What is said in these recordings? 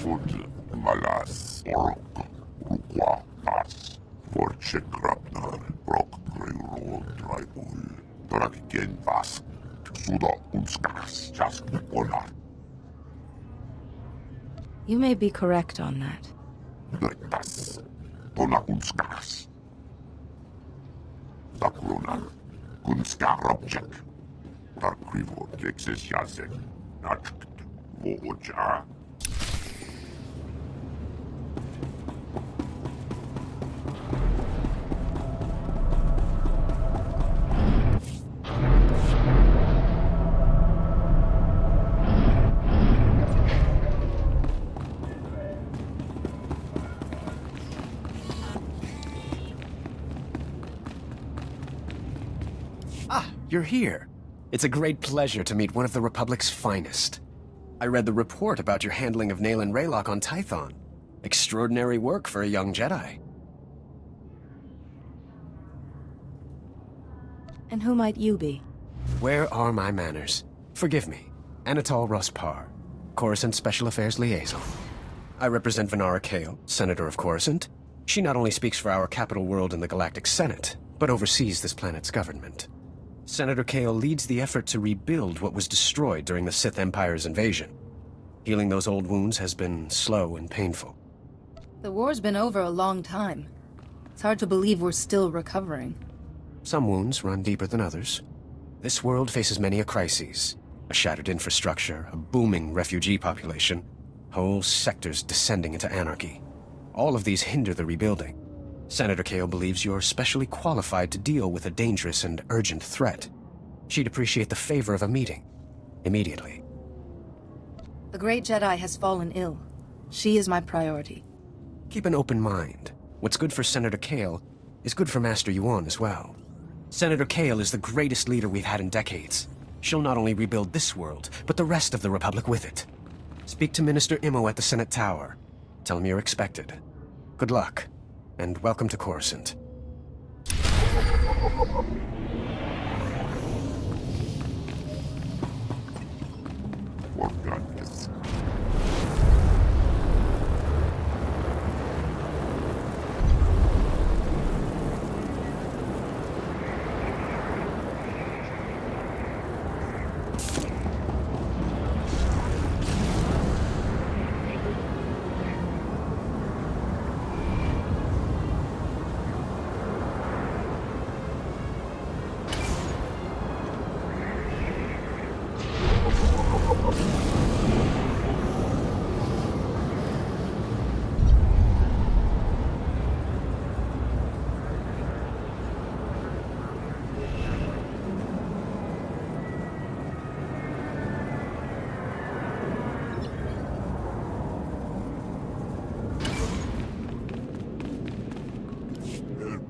Food, malas, ork, rukwa, tas, vorchekrapnar, brok, greyro, drybul, torakigen vas, suda unskas, jask, onar. You may be correct on that. Nektas, tona unskas. Sakronan, unskarobjek. Darkrivo, texas jasek, nachkt, voja. You're here. It's a great pleasure to meet one of the Republic's finest. I read the report about your handling of Naylan Raylock on Tython. Extraordinary work for a young Jedi. And who might you be? Where are my manners? Forgive me. Anatol Rospar, Coruscant Special Affairs Liaison. I represent Venara Kale, Senator of Coruscant. She not only speaks for our capital world in the Galactic Senate, but oversees this planet's government. Senator Kale leads the effort to rebuild what was destroyed during the Sith Empire's invasion. Healing those old wounds has been slow and painful. The war's been over a long time. It's hard to believe we're still recovering. Some wounds run deeper than others. This world faces many a crisis. A shattered infrastructure, a booming refugee population, whole sectors descending into anarchy. All of these hinder the rebuilding. Senator Kale believes you're specially qualified to deal with a dangerous and urgent threat. She'd appreciate the favor of a meeting. Immediately. The great Jedi has fallen ill. She is my priority. Keep an open mind. What's good for Senator Kale is good for Master Yuan as well. Senator Kale is the greatest leader we've had in decades. She'll not only rebuild this world, but the rest of the Republic with it. Speak to Minister Imo at the Senate Tower. Tell him you're expected. Good luck. And welcome to Coruscant. What got this?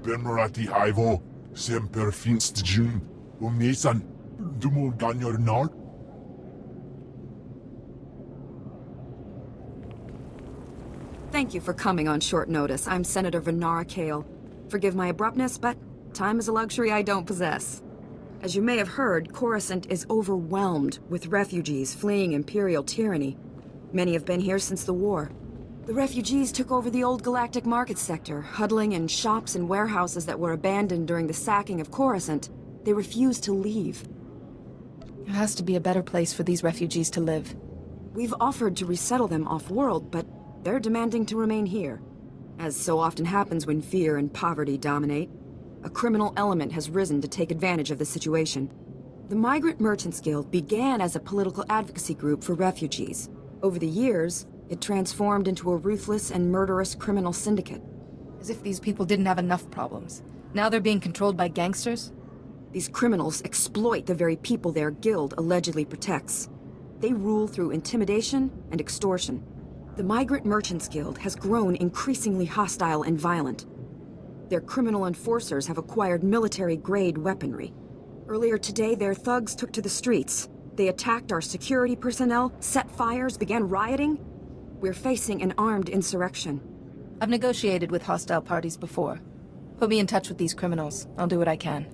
Benrati Ivo, semper finst Jun, Nesan, Dumo Ganyor Nard. Thank you for coming on short notice. I'm Senator Venara Kale. Forgive my abruptness, but time is a luxury I don't possess. As you may have heard, Coruscant is overwhelmed with refugees fleeing Imperial tyranny. Many have been here since the war. The refugees took over the old galactic market sector, huddling in shops and warehouses that were abandoned during the sacking of Coruscant. They refused to leave. There has to be a better place for these refugees to live. We've offered to resettle them off-world, but they're demanding to remain here. As so often happens when fear and poverty dominate, a criminal element has risen to take advantage of the situation. The Migrant Merchants Guild began as a political advocacy group for refugees. Over the years, it transformed into a ruthless and murderous criminal syndicate. As if these people didn't have enough problems. Now they're being controlled by gangsters? These criminals exploit the very people their guild allegedly protects. They rule through intimidation and extortion. The Migrant Merchants Guild has grown increasingly hostile and violent. Their criminal enforcers have acquired military-grade weaponry. Earlier today, their thugs took to the streets. They attacked our security personnel, set fires, began rioting. We're facing an armed insurrection. I've negotiated with hostile parties before. Put me in touch with these criminals. I'll do what I can.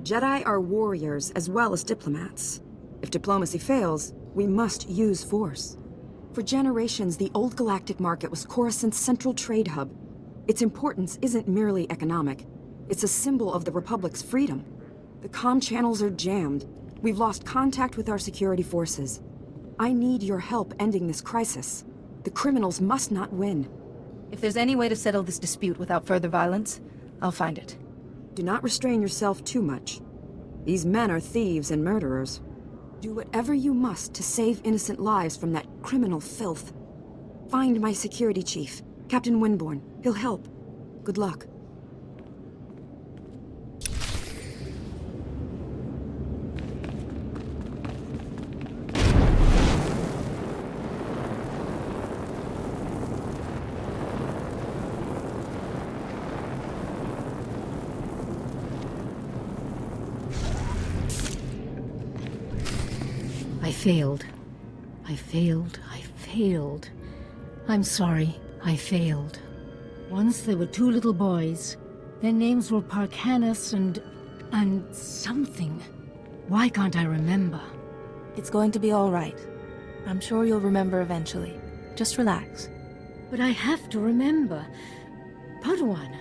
Jedi are warriors as well as diplomats. If diplomacy fails, we must use force. For generations, the old galactic market was Coruscant's central trade hub. Its importance isn't merely economic. It's a symbol of the Republic's freedom. The comm channels are jammed. We've lost contact with our security forces. I need your help ending this crisis. The criminals must not win. If there's any way to settle this dispute without further violence, I'll find it. Do not restrain yourself too much. These men are thieves and murderers. Do whatever you must to save innocent lives from that criminal filth. Find my security chief, Captain Winborn. He'll help. Good luck. I failed. I failed. I'm sorry, I failed. Once there were two little boys. Their names were Parkanis and something. Why can't I remember? It's going to be all right. I'm sure you'll remember eventually. Just relax. But I have to remember. Padawan.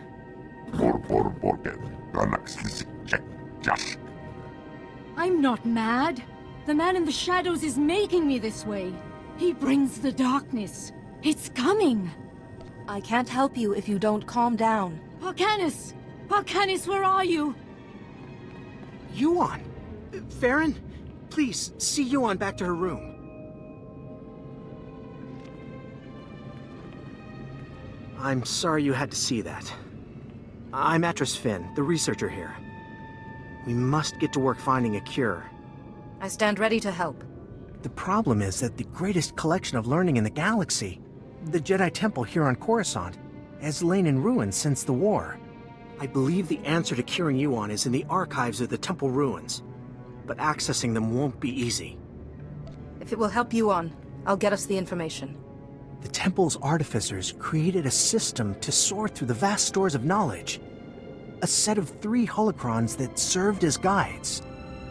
I'm not mad. The man in the shadows is making me this way. He brings the darkness. It's coming. I can't help you if you don't calm down. Parkanis! Parkanis, where are you? Yuan! Farron? Please, see Yuan back to her room. I'm sorry you had to see that. I'm Atris Finn, the researcher here. We must get to work finding a cure. I stand ready to help. The problem is that the greatest collection of learning in the galaxy, the Jedi Temple here on Coruscant, has lain in ruins since the war. I believe the answer to curing Yuan is in the archives of the temple ruins, but accessing them won't be easy. If it will help you on, I'll get us the information. The temple's artificers created a system to sort through the vast stores of knowledge. A set of 3 holocrons that served as guides.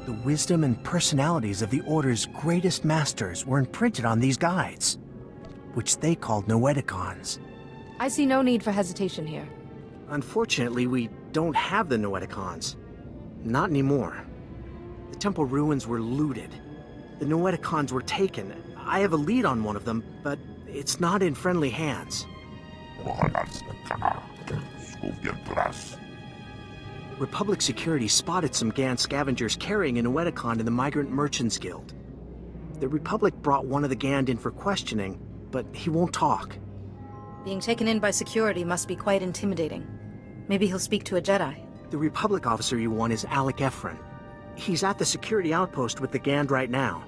The wisdom and personalities of the Order's greatest masters were imprinted on these guides, which they called Noeticons. I see no need for hesitation here. Unfortunately, we don't have the Noeticons. Not anymore. The temple ruins were looted. The Noeticons were taken. I have a lead on one of them, but it's not in friendly hands. Republic security spotted some GAN scavengers carrying a Noeticon in the Migrant Merchants Guild. The Republic brought one of the GAN in for questioning, but he won't talk. Being taken in by security must be quite intimidating. Maybe he'll speak to a Jedi. The Republic officer you want is Alec Efron. He's at the security outpost with the GAN right now.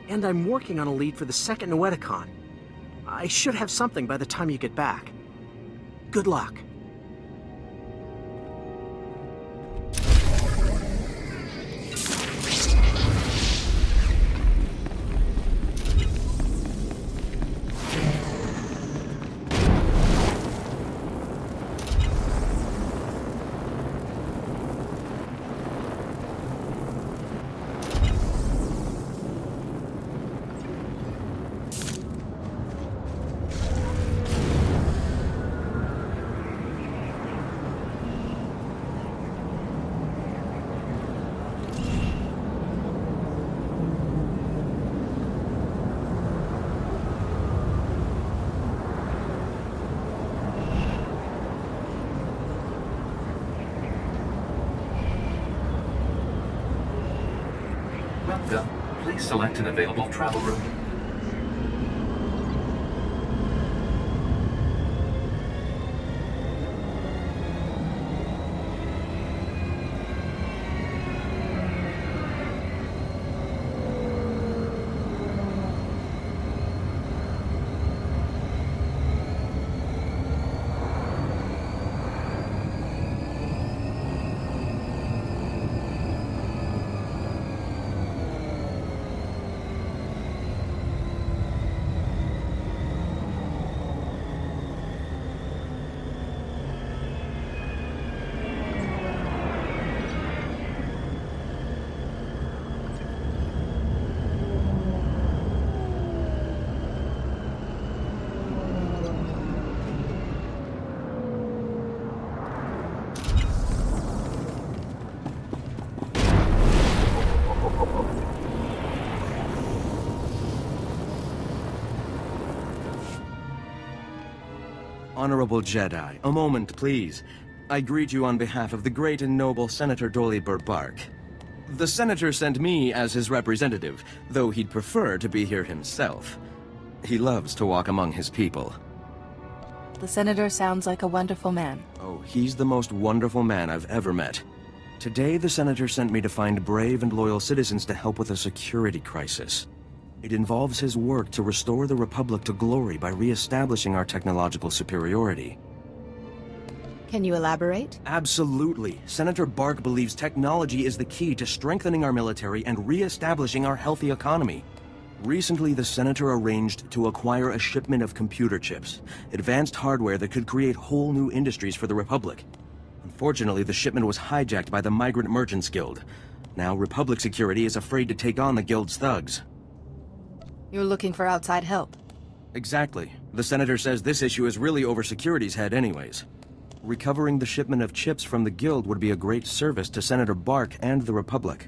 And I'm working on a lead for the second Noeticon. I should have something by the time you get back. Good luck. Welcome. Please select an available travel route. Honorable Jedi, a moment, please. I greet you on behalf of the great and noble Senator Dolly Burbark. The Senator sent me as his representative, though he'd prefer to be here himself. He loves to walk among his people. The Senator sounds like a wonderful man. Oh, he's the most wonderful man I've ever met. Today, the Senator sent me to find brave and loyal citizens to help with a security crisis. It involves his work to restore the Republic to glory by re-establishing our technological superiority. Can you elaborate? Absolutely. Senator Bark believes technology is the key to strengthening our military and re-establishing our healthy economy. Recently, the Senator arranged to acquire a shipment of computer chips, advanced hardware that could create whole new industries for the Republic. Unfortunately, the shipment was hijacked by the Migrant Merchants Guild. Now, Republic security is afraid to take on the Guild's thugs. You're looking for outside help. Exactly. The Senator says this issue is really over security's head anyways. Recovering the shipment of chips from the Guild would be a great service to Senator Bark and the Republic.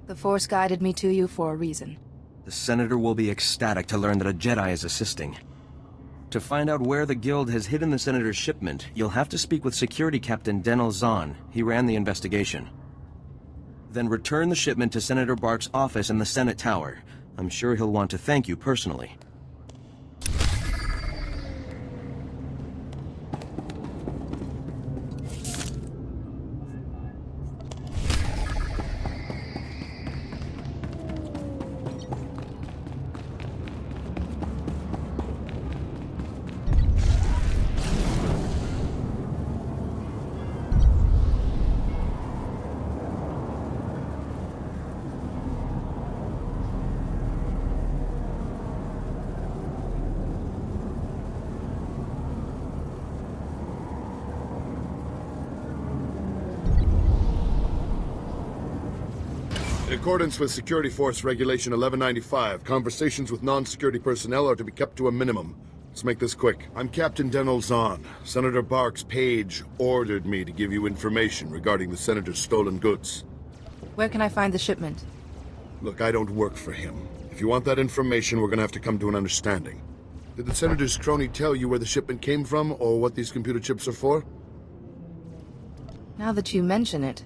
The Force guided me to you for a reason. The Senator will be ecstatic to learn that a Jedi is assisting. To find out where the Guild has hidden the Senator's shipment, you'll have to speak with Security Captain Denel Zahn. He ran the investigation. Then return the shipment to Senator Bark's office in the Senate Tower. I'm sure he'll want to thank you personally. In accordance with Security Force Regulation 1195, conversations with non-security personnel are to be kept to a minimum. Let's make this quick. I'm Captain Denel Zahn. Senator Bark's page ordered me to give you information regarding the Senator's stolen goods. Where can I find the shipment? Look, I don't work for him. If you want that information, we're gonna have to come to an understanding. Did the Senator's crony tell you where the shipment came from, or what these computer chips are for? Now that you mention it,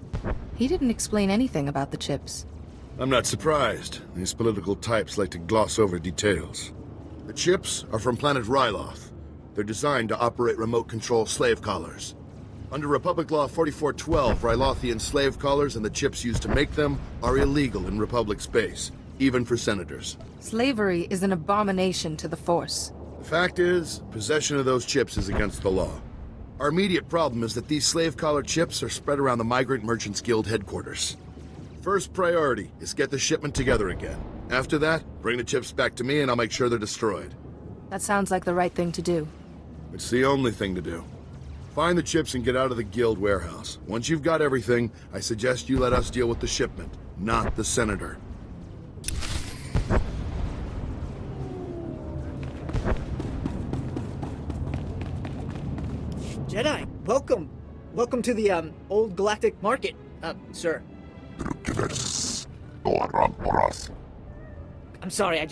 he didn't explain anything about the chips. I'm not surprised. These political types like to gloss over details. The chips are from planet Ryloth. They're designed to operate remote control slave collars. Under Republic Law 4412, Rylothian slave collars and the chips used to make them are illegal in Republic space, even for senators. Slavery is an abomination to the Force. The fact is, possession of those chips is against the law. Our immediate problem is that these slave collar chips are spread around the Migrant Merchants Guild headquarters. First priority is get the shipment together again. After that, bring the chips back to me and I'll make sure they're destroyed. That sounds like the right thing to do. It's the only thing to do. Find the chips and get out of the Guild warehouse. Once you've got everything, I suggest you let us deal with the shipment, not the Senator. Jedi, welcome. Welcome to the, Old Galactic Market, sir. I'm sorry, I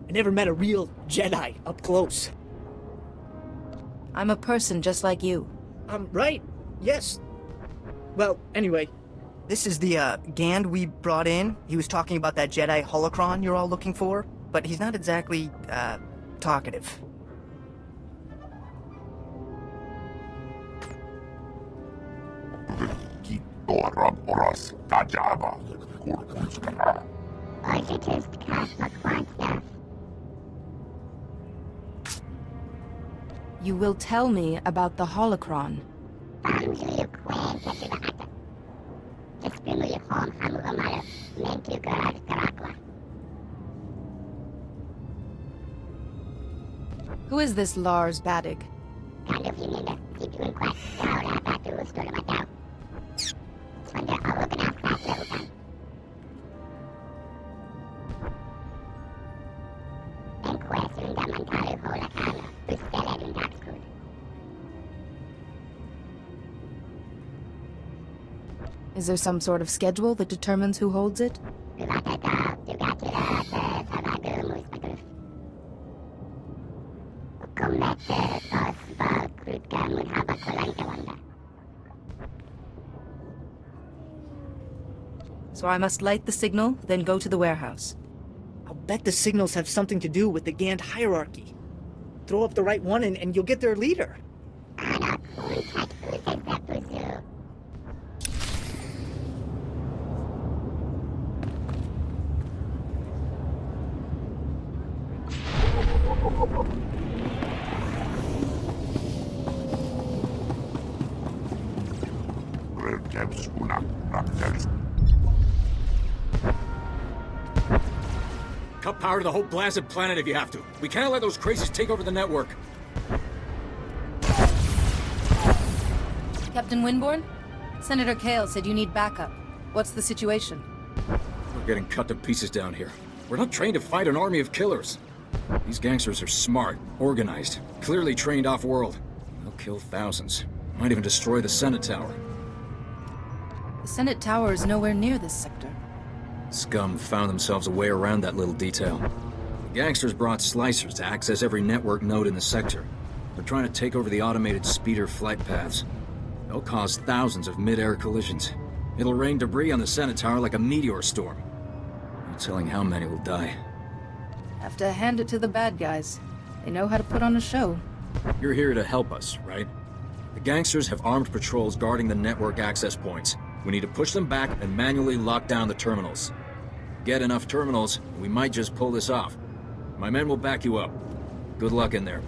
never met a real Jedi up close. I'm a person just like you. Right, yes. Well, anyway, this is the, Gand we brought in. He was talking about that Jedi holocron you're all looking for, but he's not exactly, talkative. You will tell me about the holocron. Who is this Lars Badig? Is there some sort of schedule that determines who holds it? So I must light the signal, then go to the warehouse. I'll bet the signals have something to do with the Gand hierarchy. Throw up the right one and you'll get their leader. Cut power to the whole blasted planet if you have to. We can't let those crazies take over the network. Captain Winborn? Senator Kale said you need backup. What's the situation? We're getting cut to pieces down here. We're not trained to fight an army of killers. These gangsters are smart, organized, clearly trained off-world. They'll kill thousands. Might even destroy the Senate Tower. The Senate Tower is nowhere near this sector. Scum found themselves a way around that little detail. The gangsters brought slicers to access every network node in the sector. They're trying to take over the automated speeder flight paths. They'll cause thousands of mid-air collisions. It'll rain debris on the Senate Tower like a meteor storm. No telling how many will die. Have to hand it to the bad guys. They know how to put on a show. You're here to help us, right? The gangsters have armed patrols guarding the network access points. We need to push them back and manually lock down the terminals. Get enough terminals, and we might just pull this off. My men will back you up. Good luck in there.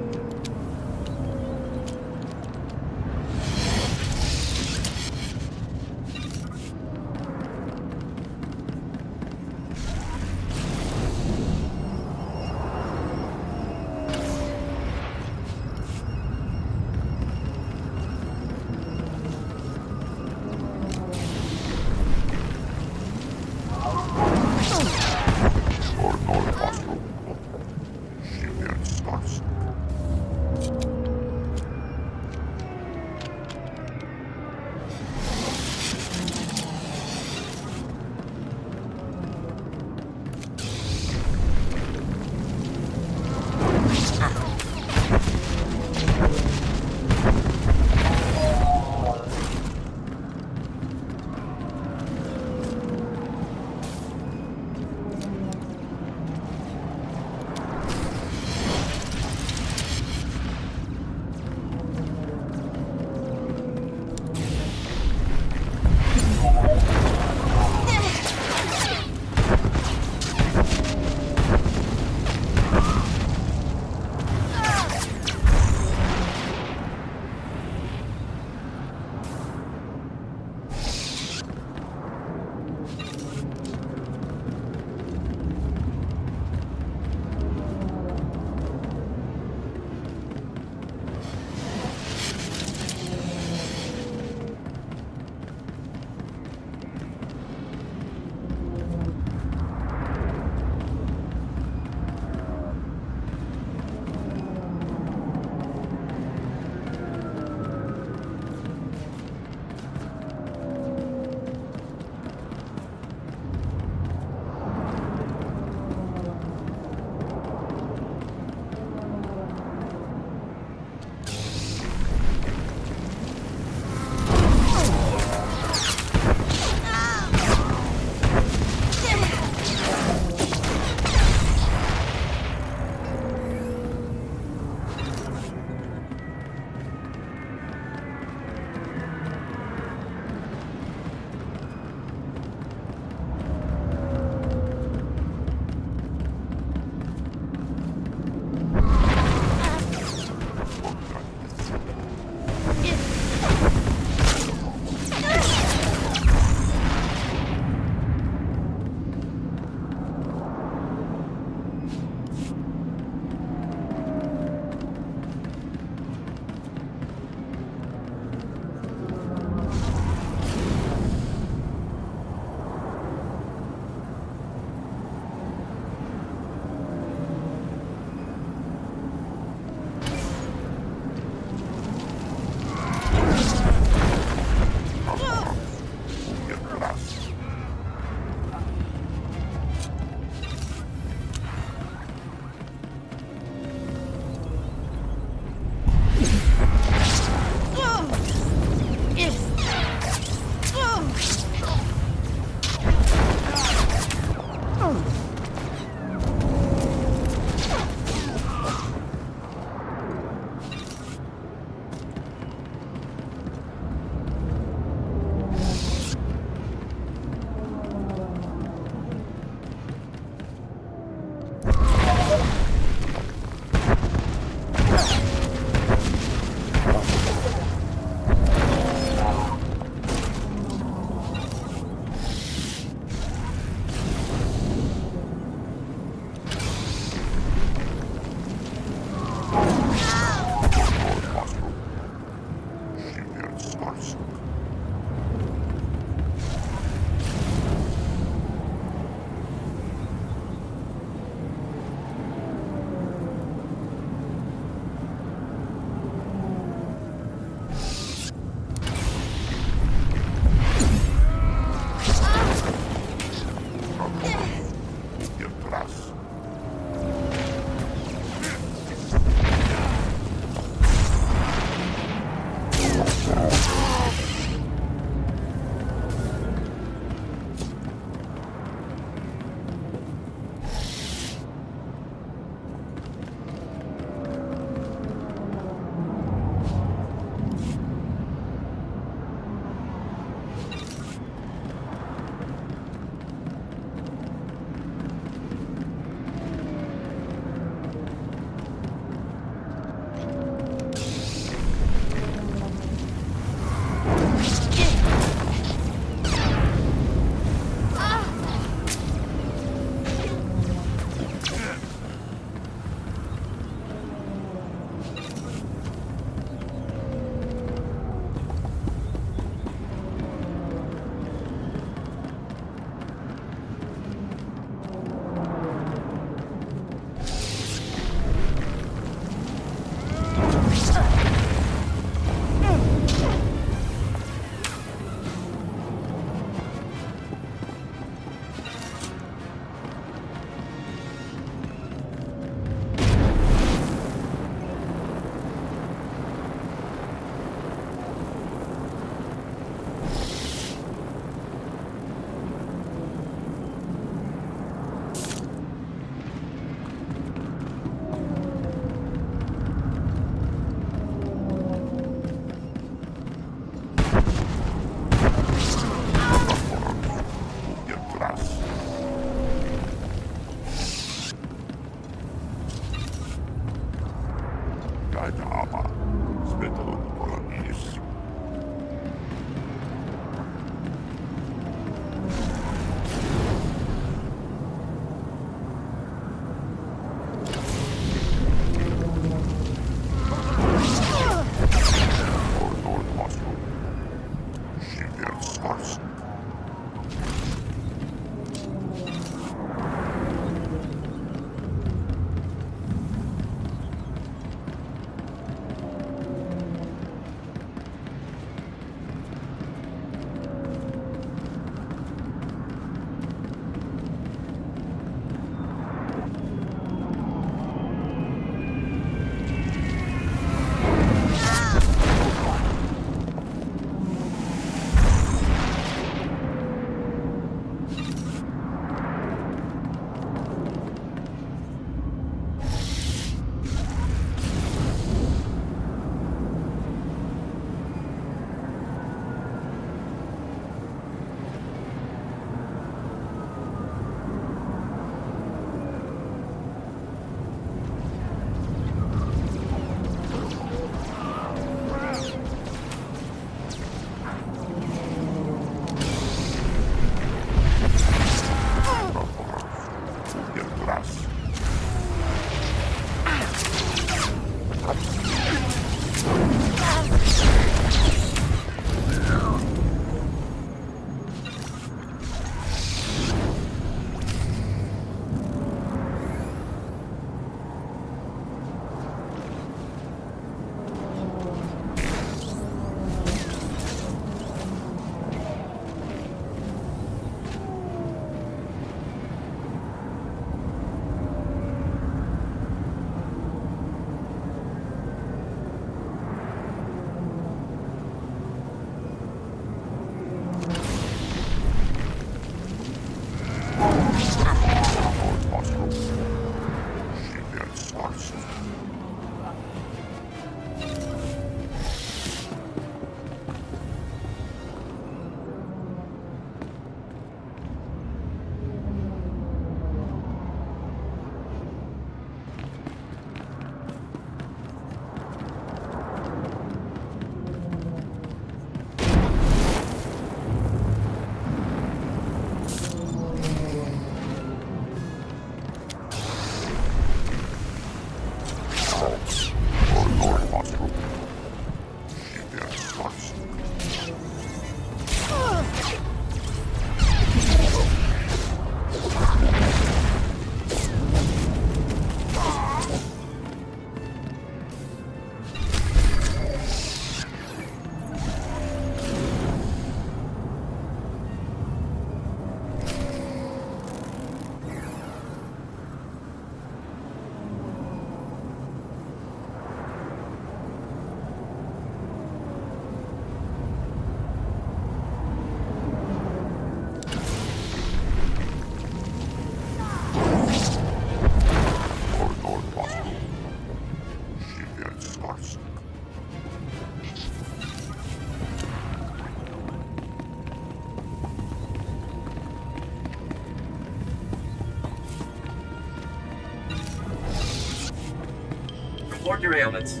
your ailments.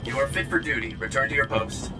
You are fit for duty. Return to your post.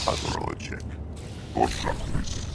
Other check. Or something.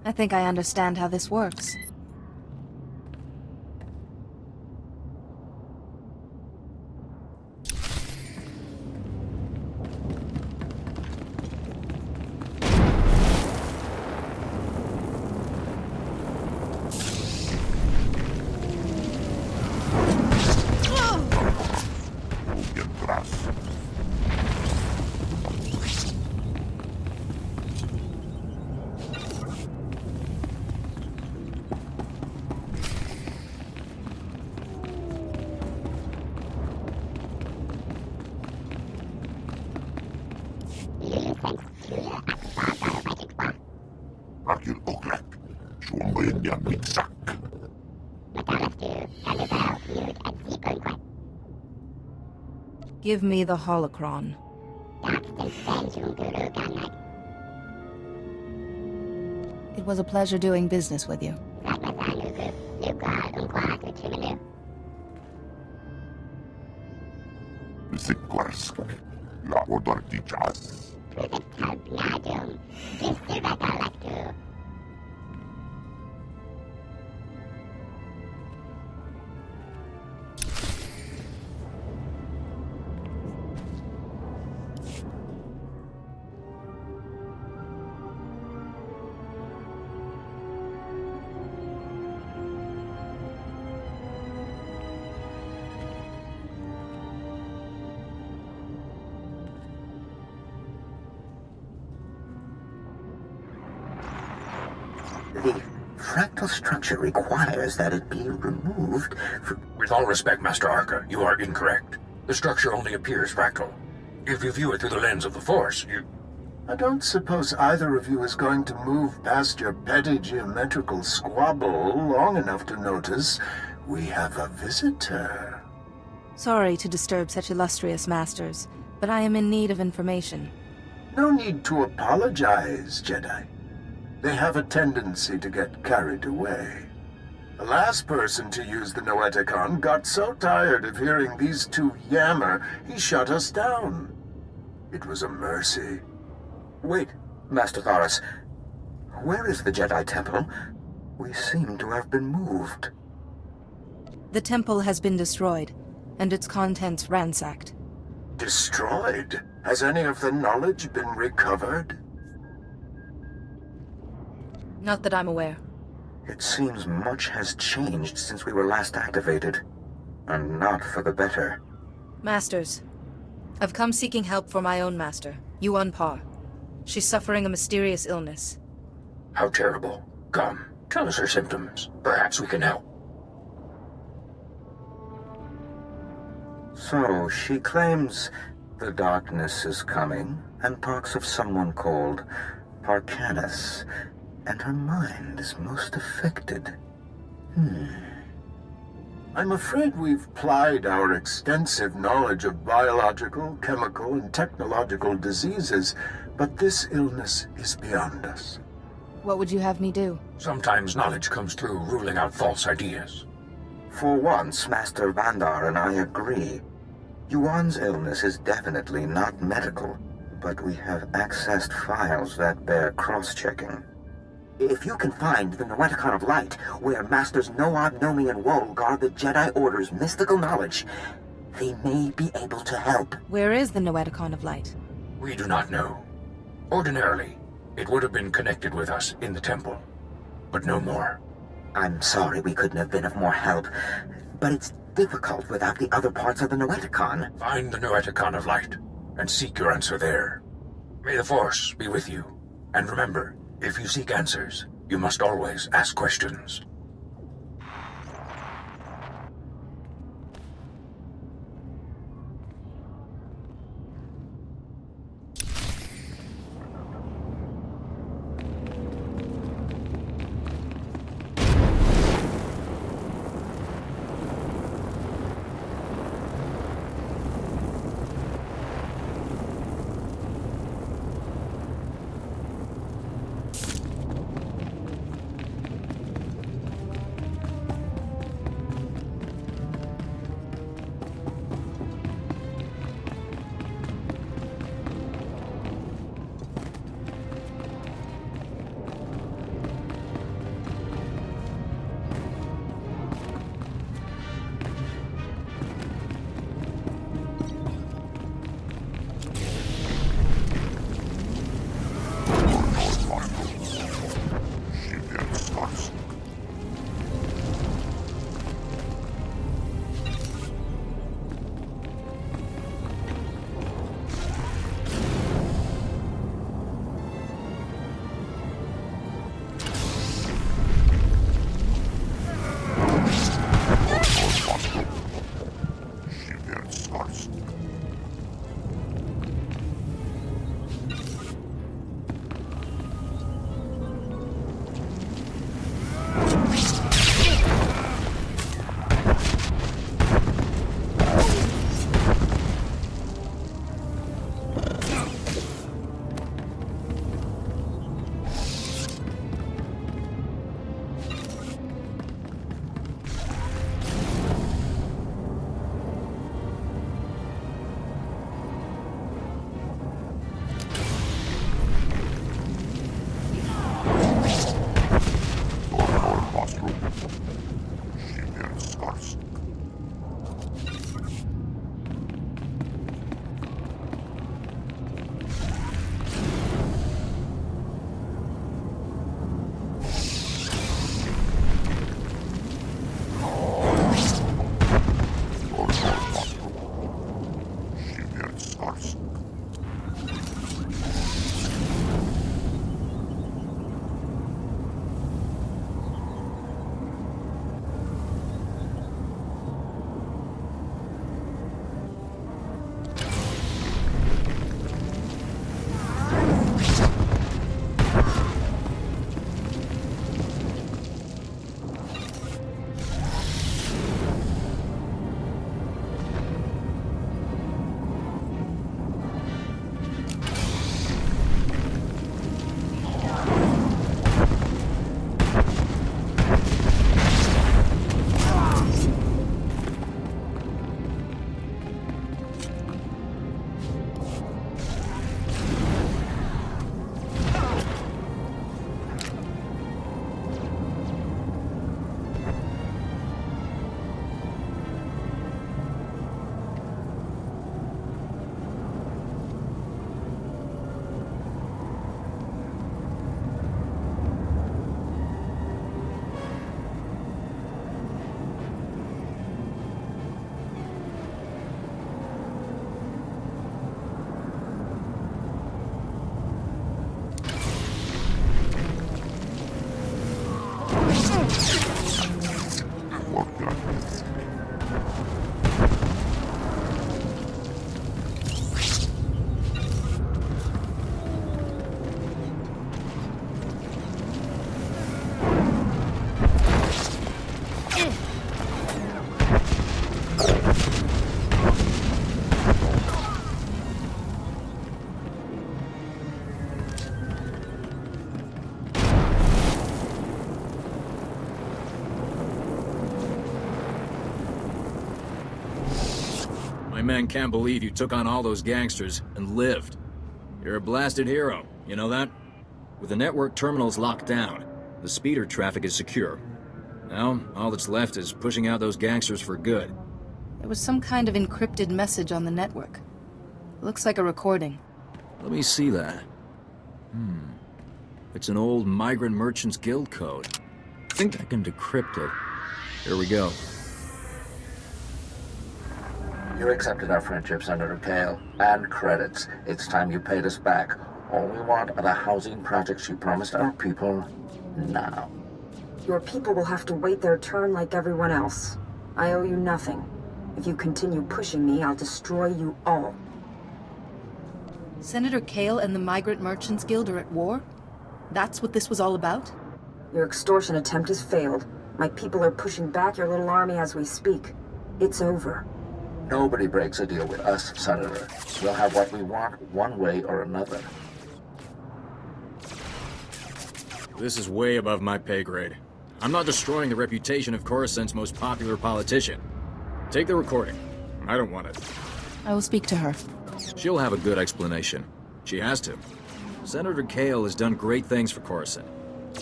I think I understand how this works. Give me the holocron. It was a pleasure doing business with you. The fractal structure requires that it be removed for... With all respect, Master Arca, you are incorrect. The structure only appears fractal. If you view it through the lens of the Force, you... I don't suppose either of you is going to move past your petty geometrical squabble long enough to notice we have a visitor. Sorry to disturb such illustrious masters, but I am in need of information. No need to apologize, Jedi. They have a tendency to get carried away. The last person to use the Noeticon got so tired of hearing these two yammer, he shut us down. It was a mercy. Wait, Master Thoris. Where is the Jedi Temple? We seem to have been moved. The temple has been destroyed, and its contents ransacked. Destroyed? Has any of the knowledge been recovered? Not that I'm aware. It seems much has changed since we were last activated. And not for the better. Masters, I've come seeking help for my own master, Yuan Pa. She's suffering a mysterious illness. How terrible. Come, tell us her symptoms. Perhaps we can help. So, she claims the darkness is coming, and talks of someone called Parkanus, and her mind is most affected. I'm afraid we've plied our extensive knowledge of biological, chemical, and technological diseases, but this illness is beyond us. What would you have me do? Sometimes knowledge comes through ruling out false ideas. For once, Master Vandar and I agree. Yuan's illness is definitely not medical, but we have accessed files that bear cross-checking. If you can find the Noeticon of Light, where Masters Noab, Nomi, and Woe guard the Jedi Order's mystical knowledge, they may be able to help. Where is the Noeticon of Light? We do not know. Ordinarily, it would have been connected with us in the temple, but no more. I'm sorry we couldn't have been of more help, but it's difficult without the other parts of the Noeticon. Find the Noeticon of Light, and seek your answer there. May the Force be with you, and remember, if you seek answers, you must always ask questions. men can't believe you took on all those gangsters and lived. You're a blasted hero, you know that? With the network terminals locked down, the speeder traffic is secure. Now, all that's left is pushing out those gangsters for good. There was some kind of encrypted message on the network. Looks like a recording. Let me see that. It's an old Migrant Merchants Guild code. I think I can decrypt it. Here we go. You accepted our friendship, Senator Kale, and credits. It's time you paid us back. All we want are the housing projects you promised our people now. Your people will have to wait their turn like everyone else. I owe you nothing. If you continue pushing me, I'll destroy you all. Senator Kale and the Migrant Merchants Guild are at war? That's what this was all about? Your extortion attempt has failed. My people are pushing back your little army as we speak. It's over. Nobody breaks a deal with us, Senator. We'll have what we want one way or another. This is way above my pay grade. I'm not destroying the reputation of Coruscant's most popular politician. Take the recording. I don't want it. I will speak to her. She'll have a good explanation. She has to. Senator Kale has done great things for Coruscant.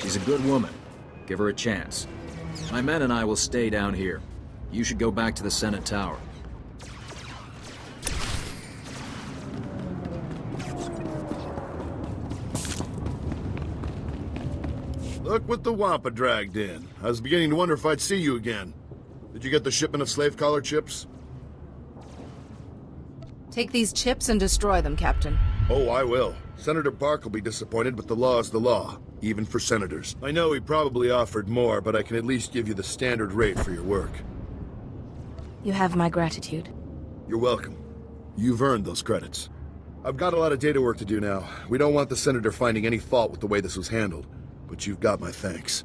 She's a good woman. Give her a chance. My men and I will stay down here. You should go back to the Senate Tower. Look what the Wampa dragged in. I was beginning to wonder if I'd see you again. Did you get the shipment of slave collar chips? Take these chips and destroy them, Captain. Oh, I will. Senator Bark will be disappointed, but the law is the law, even for senators. I know he probably offered more, but I can at least give you the standard rate for your work. You have my gratitude. You're welcome. You've earned those credits. I've got a lot of data work to do now. We don't want the senator finding any fault with the way this was handled, but you've got my thanks.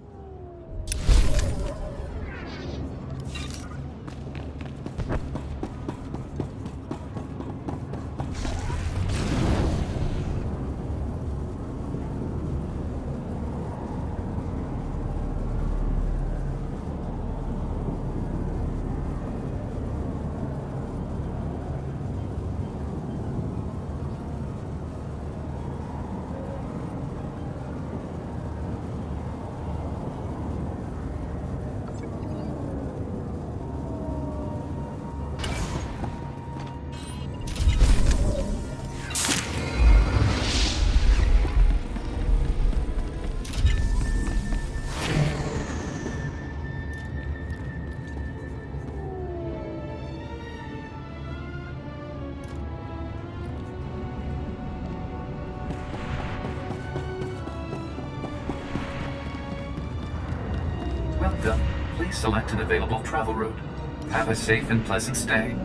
Welcome. Please select an available travel route. Have a safe and pleasant stay.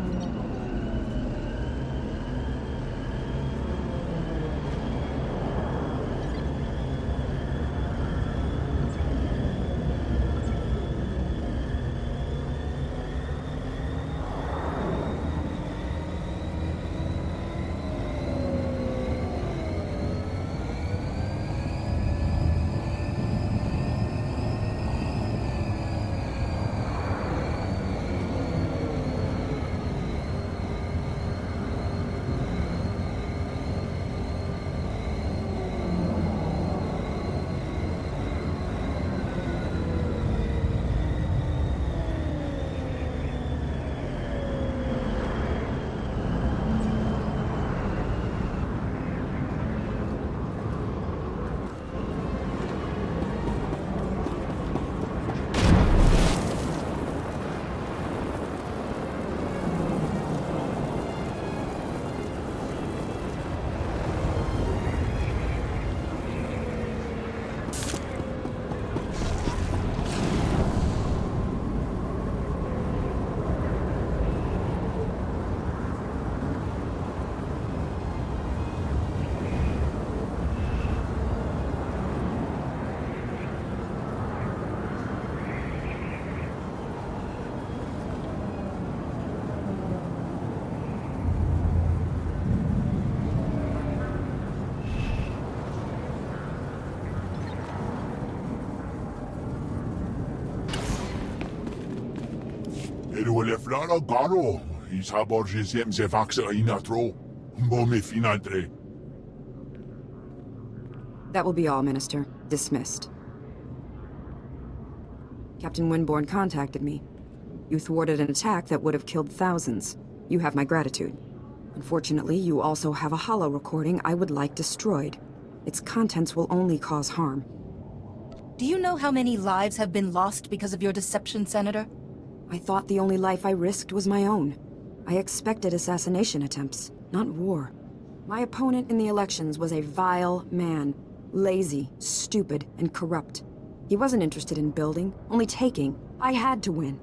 Erueleflara Garo, That will be all, Minister. Dismissed. Captain Winborn contacted me. You thwarted an attack that would have killed thousands. You have my gratitude. Unfortunately, you also have a holo recording I would like destroyed. Its contents will only cause harm. Do you know how many lives have been lost because of your deception, Senator? I thought the only life I risked was my own. I expected assassination attempts, not war. My opponent in the elections was a vile man. Lazy, stupid, and corrupt. He wasn't interested in building, only taking. I had to win.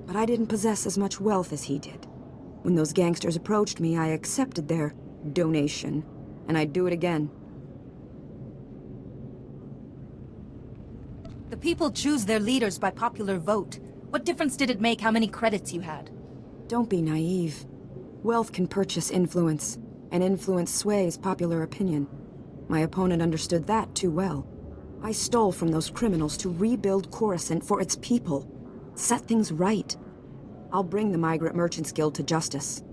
But I didn't possess as much wealth as he did. When those gangsters approached me, I accepted their donation, and I'd do it again. The people choose their leaders by popular vote. What difference did it make how many credits you had? Don't be naive. Wealth can purchase influence, and influence sways popular opinion. My opponent understood that too well. I stole from those criminals to rebuild Coruscant for its people. Set things right. I'll bring the Migrant Merchants Guild to justice.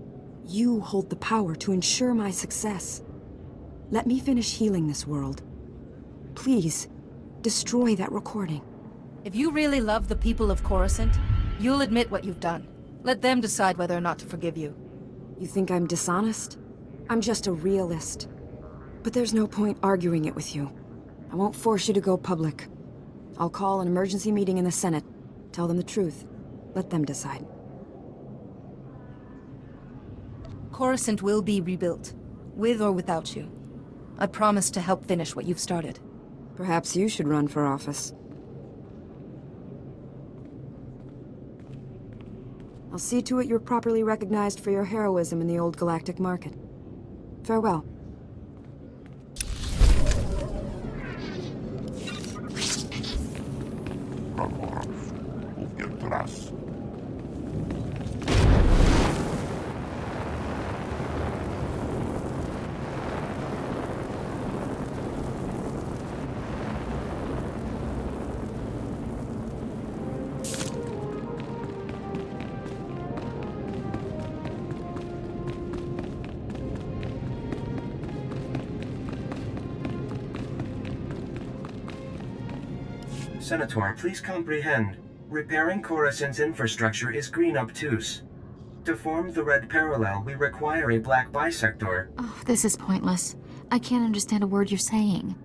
You hold the power to ensure my success. Let me finish healing this world. Please, destroy that recording. If you really love the people of Coruscant, you'll admit what you've done. Let them decide whether or not to forgive you. You think I'm dishonest? I'm just a realist. But there's no point arguing it with you. I won't force you to go public. I'll call an emergency meeting in the Senate. Tell them the truth. Let them decide. Coruscant will be rebuilt, with or without you. I promise to help finish what you've started. Perhaps you should run for office. I'll see to it you're properly recognized for your heroism in the old galactic market. Farewell. Senator, please comprehend. Repairing Coruscant's infrastructure is green obtuse. To form the red parallel, we require a black bisector. Oh, this is pointless. I can't understand a word you're saying.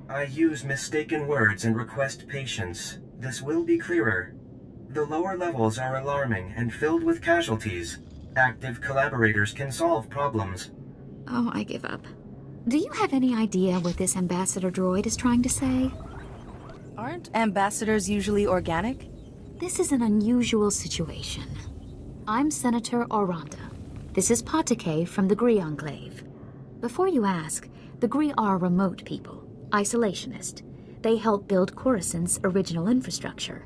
I use mistaken words and request patience. This will be clearer. The lower levels are alarming and filled with casualties. Active collaborators can solve problems. Oh, I give up. Do you have any idea what this ambassador droid is trying to say? Aren't ambassadors usually organic? This is an unusual situation. I'm Senator Oranda. This is Patike from the Gree Enclave. Before you ask, the Gree are remote people, isolationist. They helped build Coruscant's original infrastructure.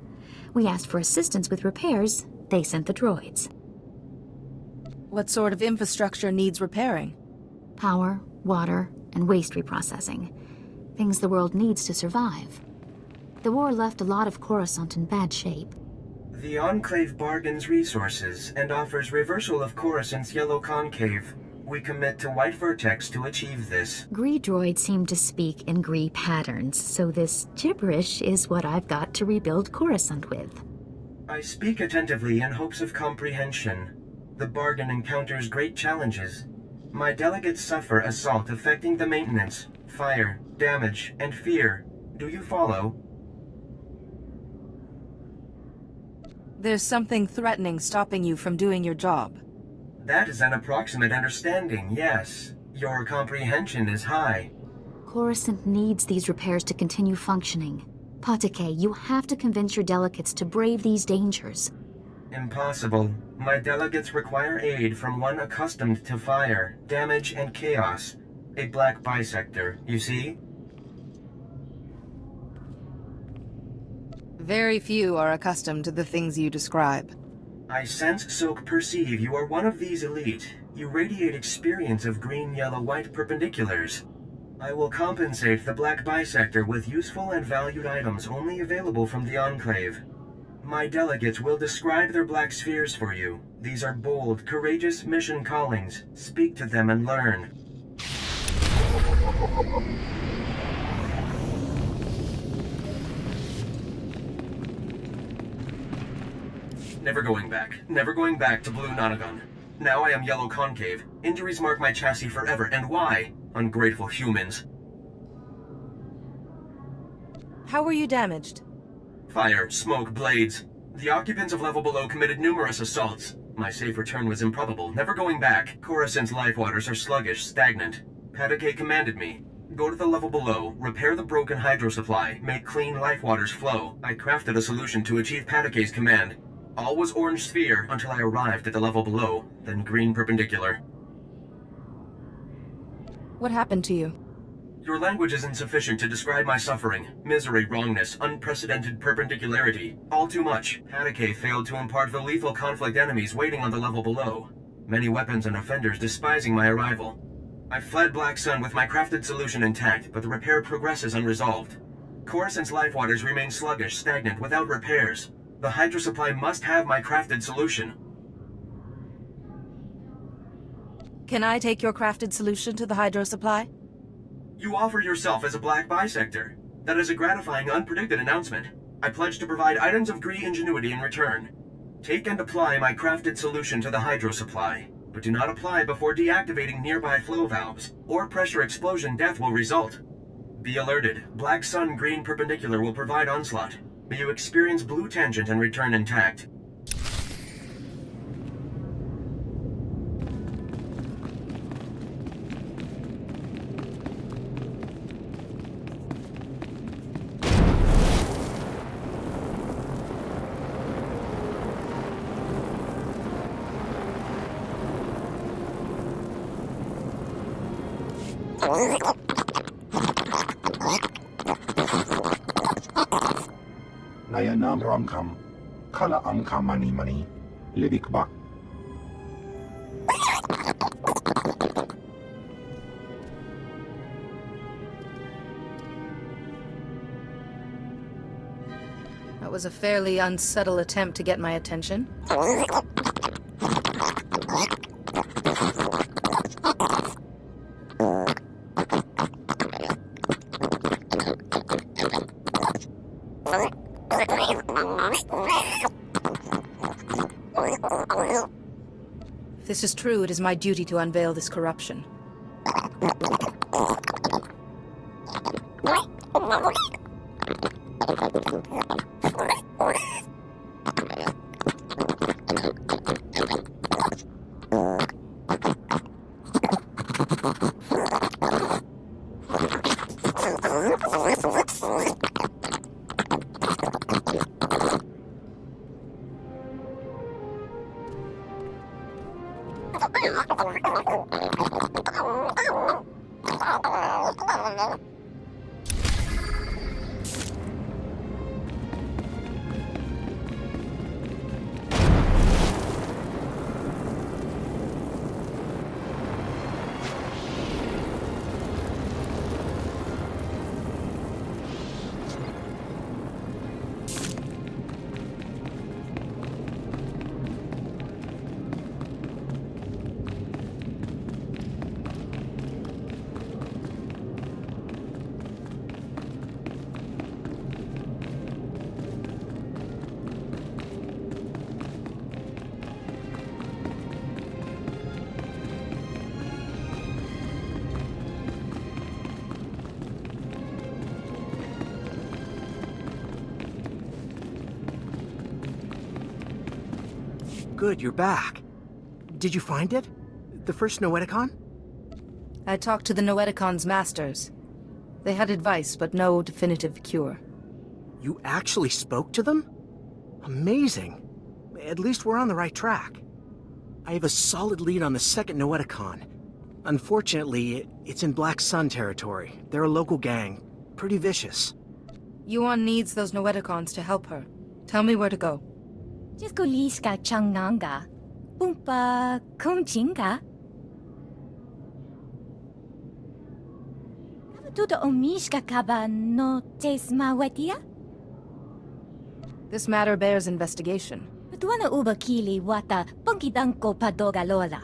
We asked for assistance with repairs, they sent the droids. What sort of infrastructure needs repairing? Power, water, and waste reprocessing. Things the world needs to survive. The war left a lot of Coruscant in bad shape. The Enclave bargains resources and offers reversal of Coruscant's yellow concave. We commit to white vertex to achieve this. Gree droids seem to speak in Gree patterns, so this gibberish is what I've got to rebuild Coruscant with. I speak attentively in hopes of comprehension. The bargain encounters great challenges. My delegates suffer assault affecting the maintenance, fire, damage, and fear. Do you follow? There's something threatening stopping you from doing your job. That is an approximate understanding, yes. Your comprehension is high. Coruscant needs these repairs to continue functioning. Patike, you have to convince your delegates to brave these dangers. Impossible. My delegates require aid from one accustomed to fire, damage, and chaos. A black bisector, you see? Very few are accustomed to the things you describe. I sense, soak, perceive you are one of these elite. You radiate experience of green, yellow, white perpendiculars. I will compensate the black bisector with useful and valued items only available from the Enclave. My delegates will describe their black spheres for you. These are bold, courageous mission callings. Speak to them and learn. Never going back. Never going back to Blue Nonagon. Now I am Yellow Concave. Injuries mark my chassis forever, and why? Ungrateful humans. How were you damaged? Fire, smoke, blades. The occupants of level below committed numerous assaults. My safe return was improbable, never going back. Coruscant's life waters are sluggish, stagnant. Patake commanded me. Go to the level below, repair the broken hydro supply, make clean life waters flow. I crafted a solution to achieve Patake's command. All was orange sphere until I arrived at the level below, then green perpendicular. What happened to you? Your language is insufficient to describe my suffering. Misery, wrongness, unprecedented perpendicularity. All too much. Patake failed to impart the lethal conflict enemies waiting on the level below. Many weapons and offenders despising my arrival. I fled Black Sun with my crafted solution intact, but the repair progresses unresolved. Coruscant's life waters remain sluggish, stagnant, without repairs. The hydro supply must have my crafted solution. Can I take your crafted solution to the hydro supply? You offer yourself as a black bisector. That is a gratifying, unpredicted announcement. I pledge to provide items of Gree ingenuity in return. Take and apply my crafted solution to the hydro supply, but do not apply before deactivating nearby flow valves, or pressure explosion death will result. Be alerted. Black Sun green perpendicular will provide onslaught. May you experience blue tangent and return intact. Nayanam Ramkam, Kala Amkam Mani Mani, Libik Bak. That was a fairly unsubtle attempt to get my attention. If this is true, it is my duty to unveil this corruption. Good, you're back. Did you find it? The first Noeticon? I talked to the Noeticon's masters. They had advice, but no definitive cure. You actually spoke to them? Amazing. At least we're on the right track. I have a solid lead on the second Noeticon. Unfortunately, it's in Black Sun territory. They're a local gang. Pretty vicious. Yuan needs those Noeticons to help her. Tell me where to go. Jiskoliska changnanga. Pumpa kumchinga. Tudo omishka kaba no tesma wetia? This matter bears investigation. Tuana uba kili wata pangkidanko padogalola.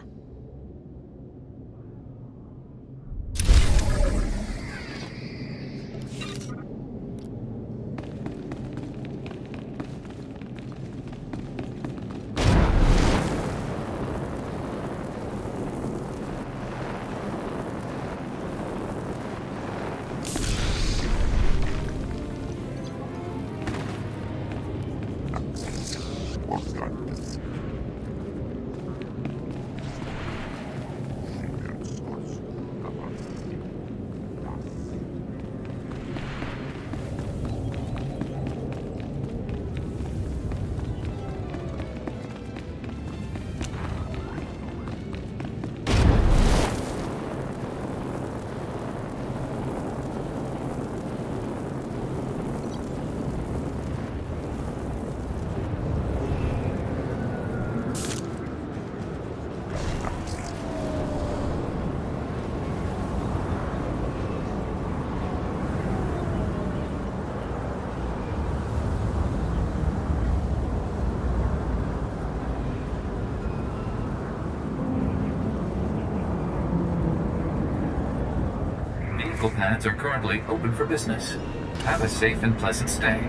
Pads are currently open for business. Have a safe and pleasant stay.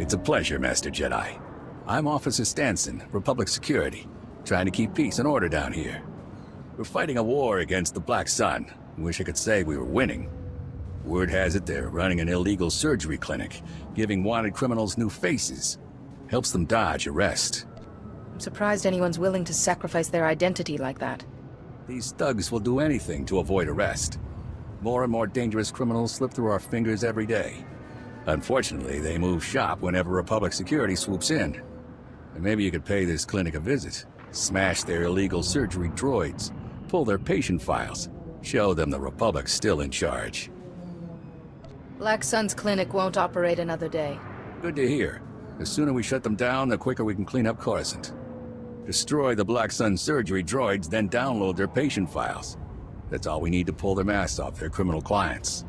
It's a pleasure, Master Jedi. I'm Officer Stanson, Republic Security, trying to keep peace and order down here. We're fighting a war against the Black Sun. Wish I could say we were winning. Word has it they're running an illegal surgery clinic, giving wanted criminals new faces. Helps them dodge arrest. I'm surprised anyone's willing to sacrifice their identity like that. These thugs will do anything to avoid arrest. More and more dangerous criminals slip through our fingers every day. Unfortunately, they move shop whenever Republic Security swoops in. And maybe you could pay this clinic a visit. Smash their illegal surgery droids. Pull their patient files. Show them the Republic's still in charge. Black Sun's clinic won't operate another day. Good to hear. The sooner we shut them down, the quicker we can clean up Coruscant. Destroy the Black Sun surgery droids, then download their patient files. That's all we need to pull their masks off their criminal clients.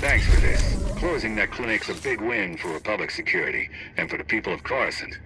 Thanks for this. Closing that clinic's a big win for Republic security, and for the people of Coruscant.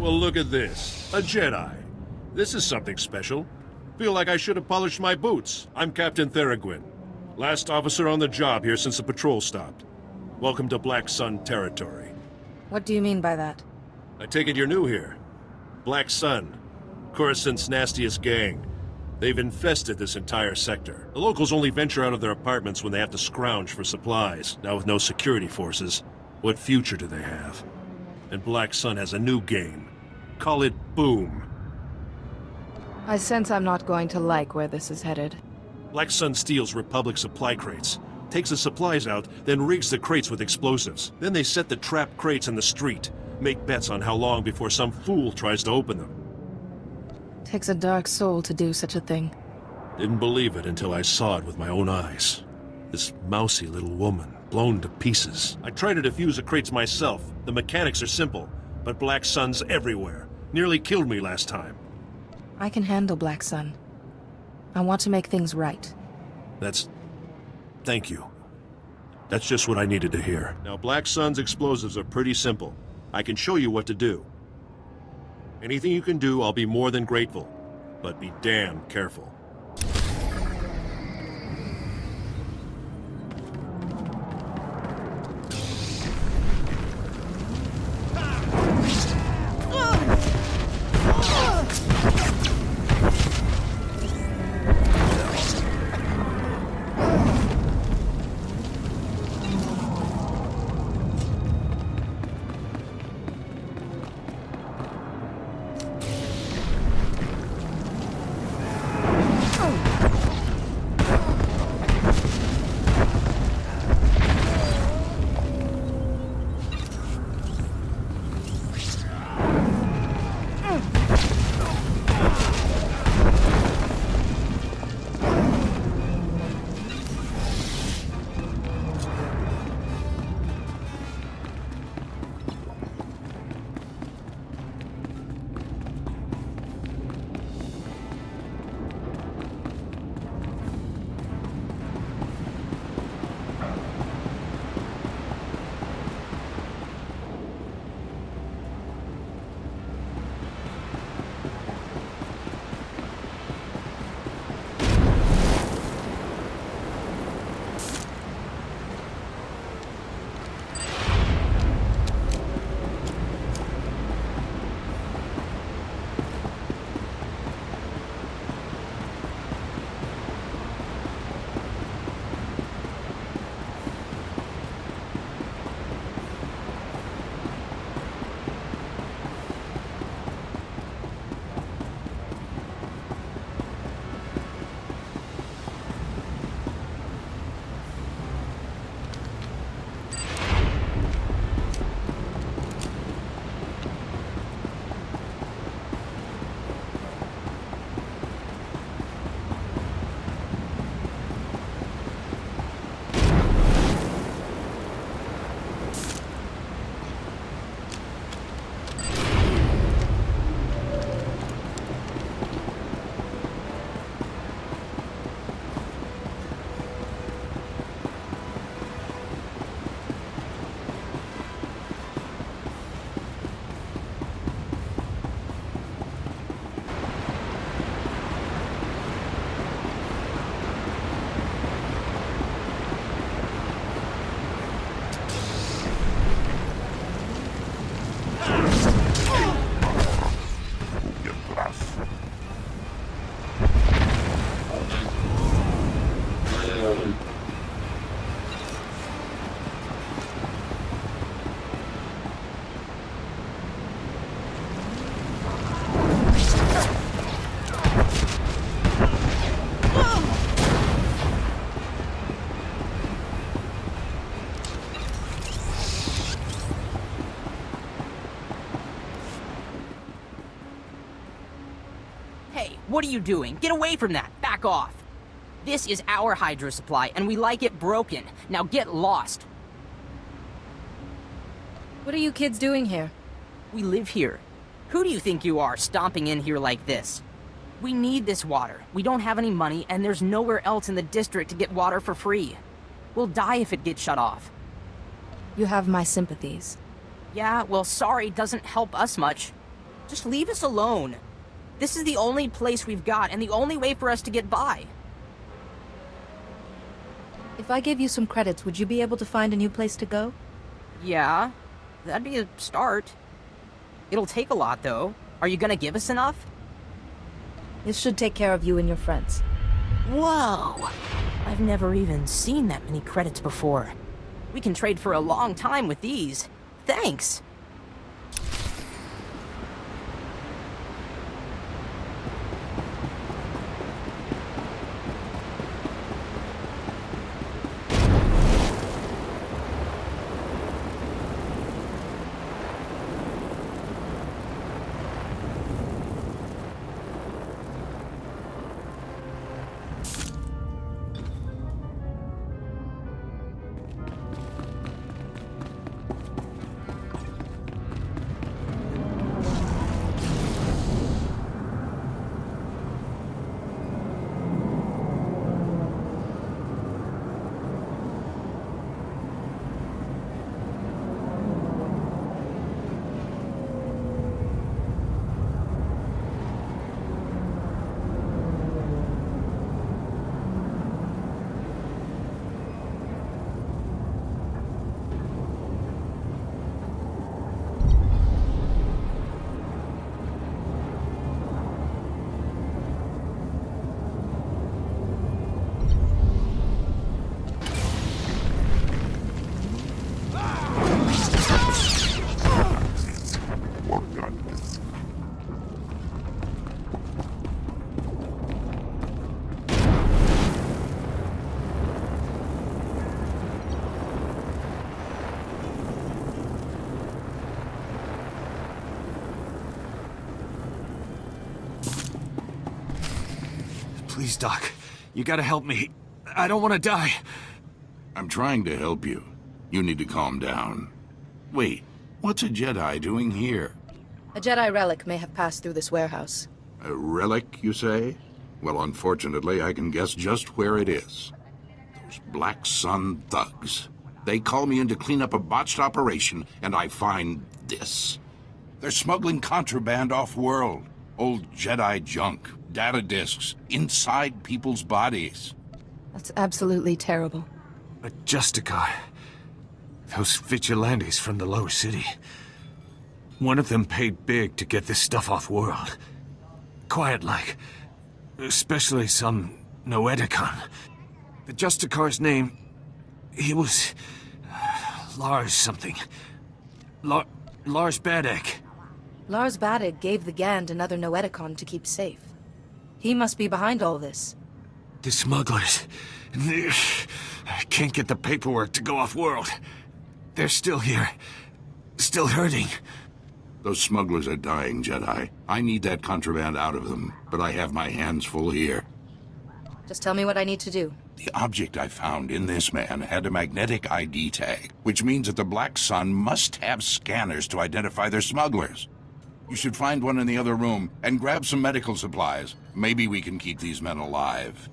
Well, look at this. A Jedi. This is something special. Feel like I should have polished my boots. I'm Captain Theraguin. Last officer on the job here since the patrol stopped. Welcome to Black Sun territory. What do you mean by that? I take it you're new here. Black Sun. Coruscant's nastiest gang. They've infested this entire sector. The locals only venture out of their apartments when they have to scrounge for supplies. Now with no security forces, what future do they have? And Black Sun has a new game. Call it Boom. I sense I'm not going to like where this is headed. Black Sun steals Republic supply crates, takes the supplies out, then rigs the crates with explosives. Then they set the trapped crates in the street, make bets on how long before some fool tries to open them. Takes a dark soul to do such a thing. Didn't believe it until I saw it with my own eyes. This mousy little woman, blown to pieces. I tried to defuse the crates myself. The mechanics are simple, but Black Sun's everywhere. Nearly killed me last time. I can handle Black Sun. I want to make things right. Thank you. That's just what I needed to hear. Now, Black Sun's explosives are pretty simple. I can show you what to do. Anything you can do, I'll be more than grateful. But be damn careful. What are you doing? Get away from that! Back off! This is our hydro supply, and we like it broken. Now get lost! What are you kids doing here? We live here. Who do you think you are, stomping in here like this? We need this water. We don't have any money, and there's nowhere else in the district to get water for free. We'll die if it gets shut off. You have my sympathies. Yeah, well, sorry doesn't help us much. Just leave us alone. This is the only place we've got, and the only way for us to get by. If I gave you some credits, would you be able to find a new place to go? Yeah, that'd be a start. It'll take a lot, though. Are you gonna give us enough? This should take care of you and your friends. Whoa! I've never even seen that many credits before. We can trade for a long time with these. Thanks! Please, Doc. You gotta help me. I don't want to die. I'm trying to help you. You need to calm down. Wait, what's a Jedi doing here? A Jedi relic may have passed through this warehouse. A relic, you say? Well, unfortunately, I can guess just where it is. Those Black Sun thugs. They call me in to clean up a botched operation, and I find this. They're smuggling contraband off-world. Old Jedi junk, data disks, inside people's bodies. That's absolutely terrible. A Justicar. Those vigilantes from the lower city. One of them paid big to get this stuff off-world. Quiet-like. Especially some Noeticon. The Justicar's name... he was... Lars something. Lars Badek. Lars Badek gave the Gand another Noeticon to keep safe. He must be behind all this. The smugglers... I can't get the paperwork to go off-world. They're still here. Still hurting. Those smugglers are dying, Jedi. I need that contraband out of them, but I have my hands full here. Just tell me what I need to do. The object I found in this man had a magnetic ID tag, which means that the Black Sun must have scanners to identify their smugglers. You should find one in the other room and grab some medical supplies. Maybe we can keep these men alive.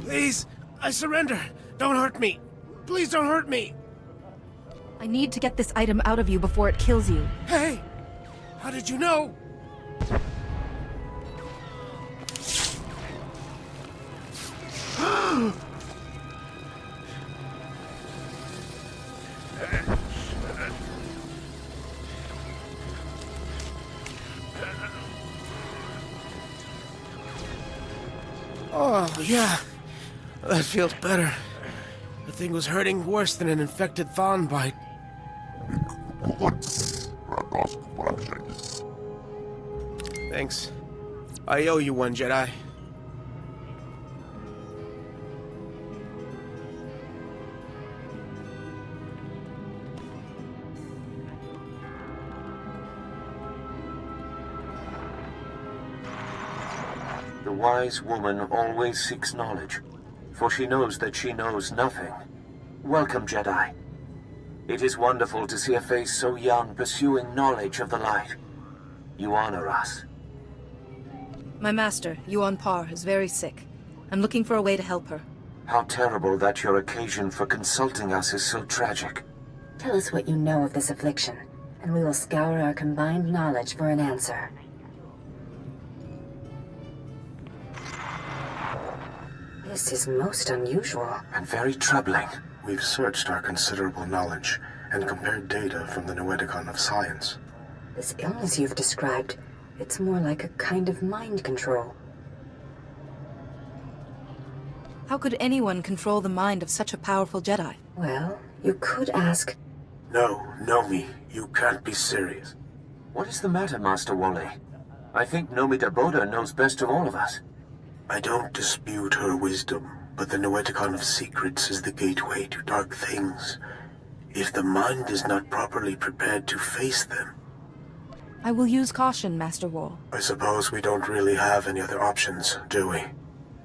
Please, I surrender. Don't hurt me. Please don't hurt me. I need to get this item out of you before it kills you. Hey! How did you know? Oh, yeah. That feels better. The thing was hurting worse than an infected fawn bite. Thanks. I owe you one, Jedi. The wise woman always seeks knowledge, for she knows that she knows nothing. Welcome, Jedi. It is wonderful to see a face so young pursuing knowledge of the light. You honor us. My master, Yuan Par, is very sick. I'm looking for a way to help her. How terrible that your occasion for consulting us is so tragic. Tell us what you know of this affliction, and we will scour our combined knowledge for an answer. This is most unusual. And very troubling. We've searched our considerable knowledge and compared data from the Noeticon of science. This illness you've described, it's more like a kind of mind control. How could anyone control the mind of such a powerful Jedi? Well, you could ask... No, Nomi, you can't be serious. What is the matter, Master Wally? I think Nomi Daboda knows best of all of us. I don't dispute her wisdom, but the Noeticon of Secrets is the gateway to dark things. If the mind is not properly prepared to face them... I will use caution, Master Wall. I suppose we don't really have any other options, do we?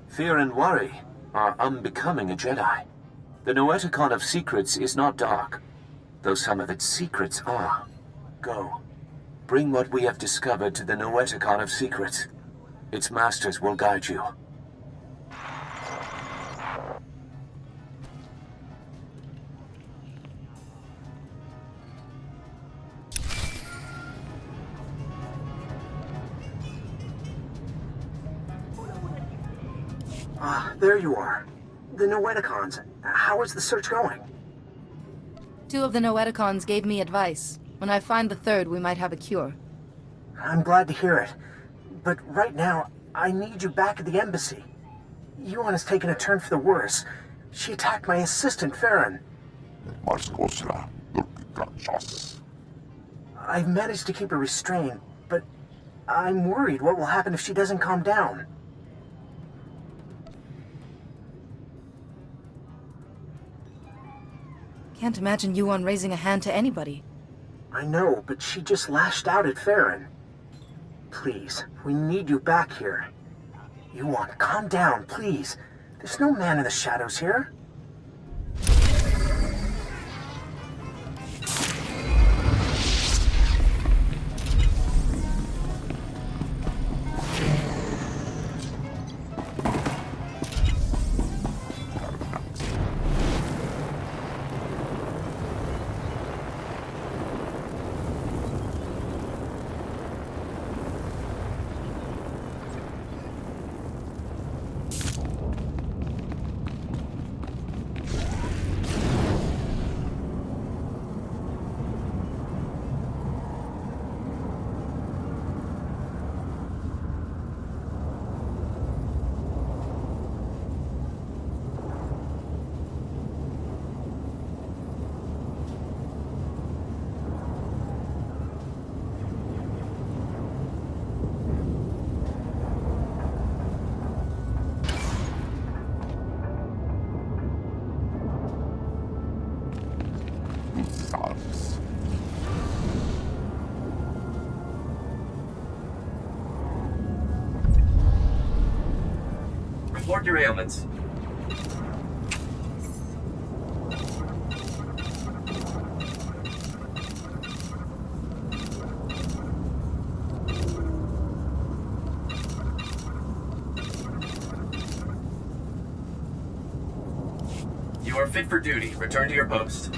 Fear and worry are unbecoming a Jedi. The Noeticon of Secrets is not dark, though some of its secrets are. Go. Bring what we have discovered to the Noeticon of Secrets. Its masters will guide you. There you are. The Noeticons. How is the search going? 2 of the Noeticons gave me advice. When I find the 3rd, we might have a cure. I'm glad to hear it. But right now, I need you back at the embassy. Yuan has taken a turn for the worse. She attacked my assistant, Farron. I've managed to keep her restrained, but I'm worried what will happen if she doesn't calm down. Can't imagine Yuan raising a hand to anybody. I know, but she just lashed out at Farron. Please, we need you back here. Yuan, calm down, please. There's no man in the shadows here. Report your ailments. You are fit for duty. Return to your post.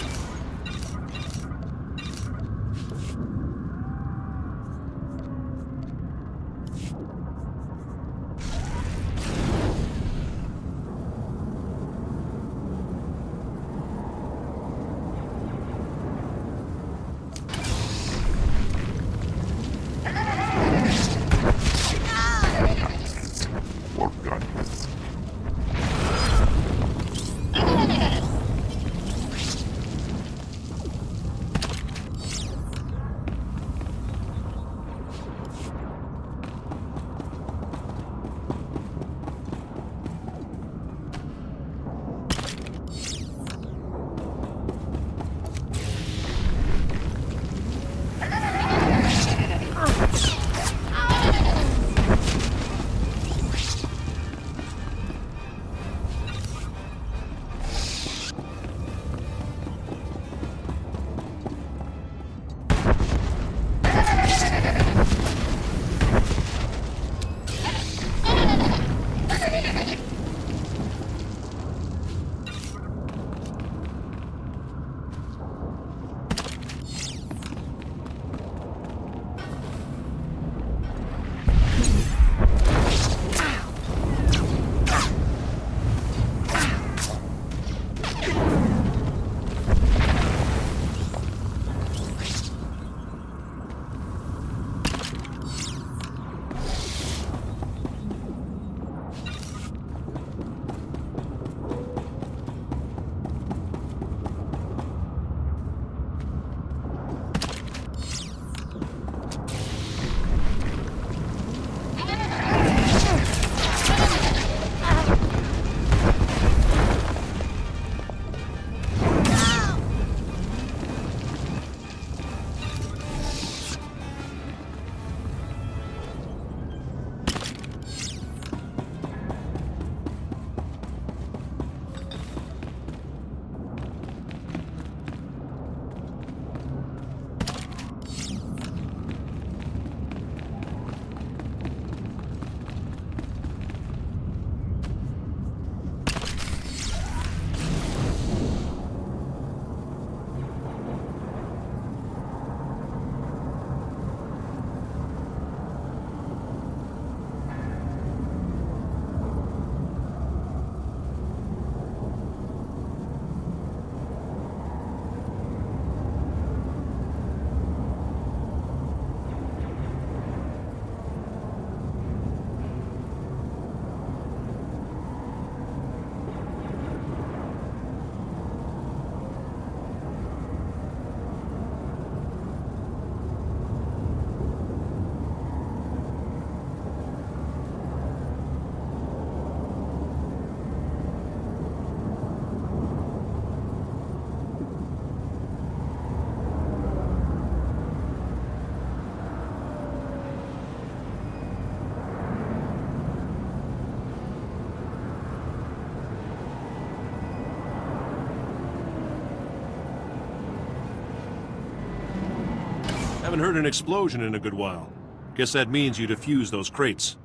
Haven't heard an explosion in a good while. Guess that means you defused those crates.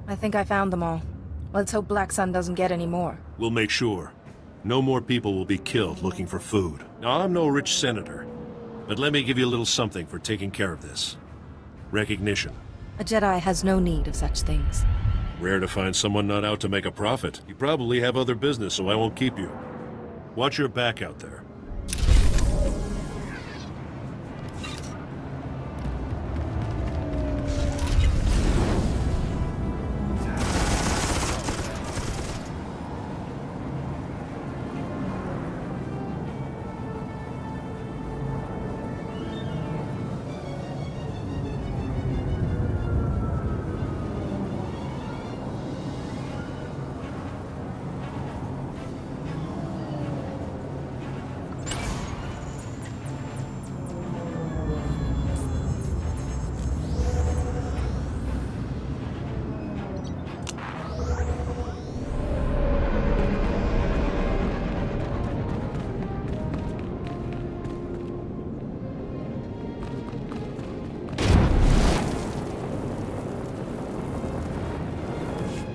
I think I found them all. Let's hope Black Sun doesn't get any more. We'll make sure. No more people will be killed looking for food. Now, I'm no rich senator, but let me give you a little something for taking care of this. Recognition. A Jedi has no need of such things. Rare to find someone not out to make a profit. You probably have other business, so I won't keep you. Watch your back out there.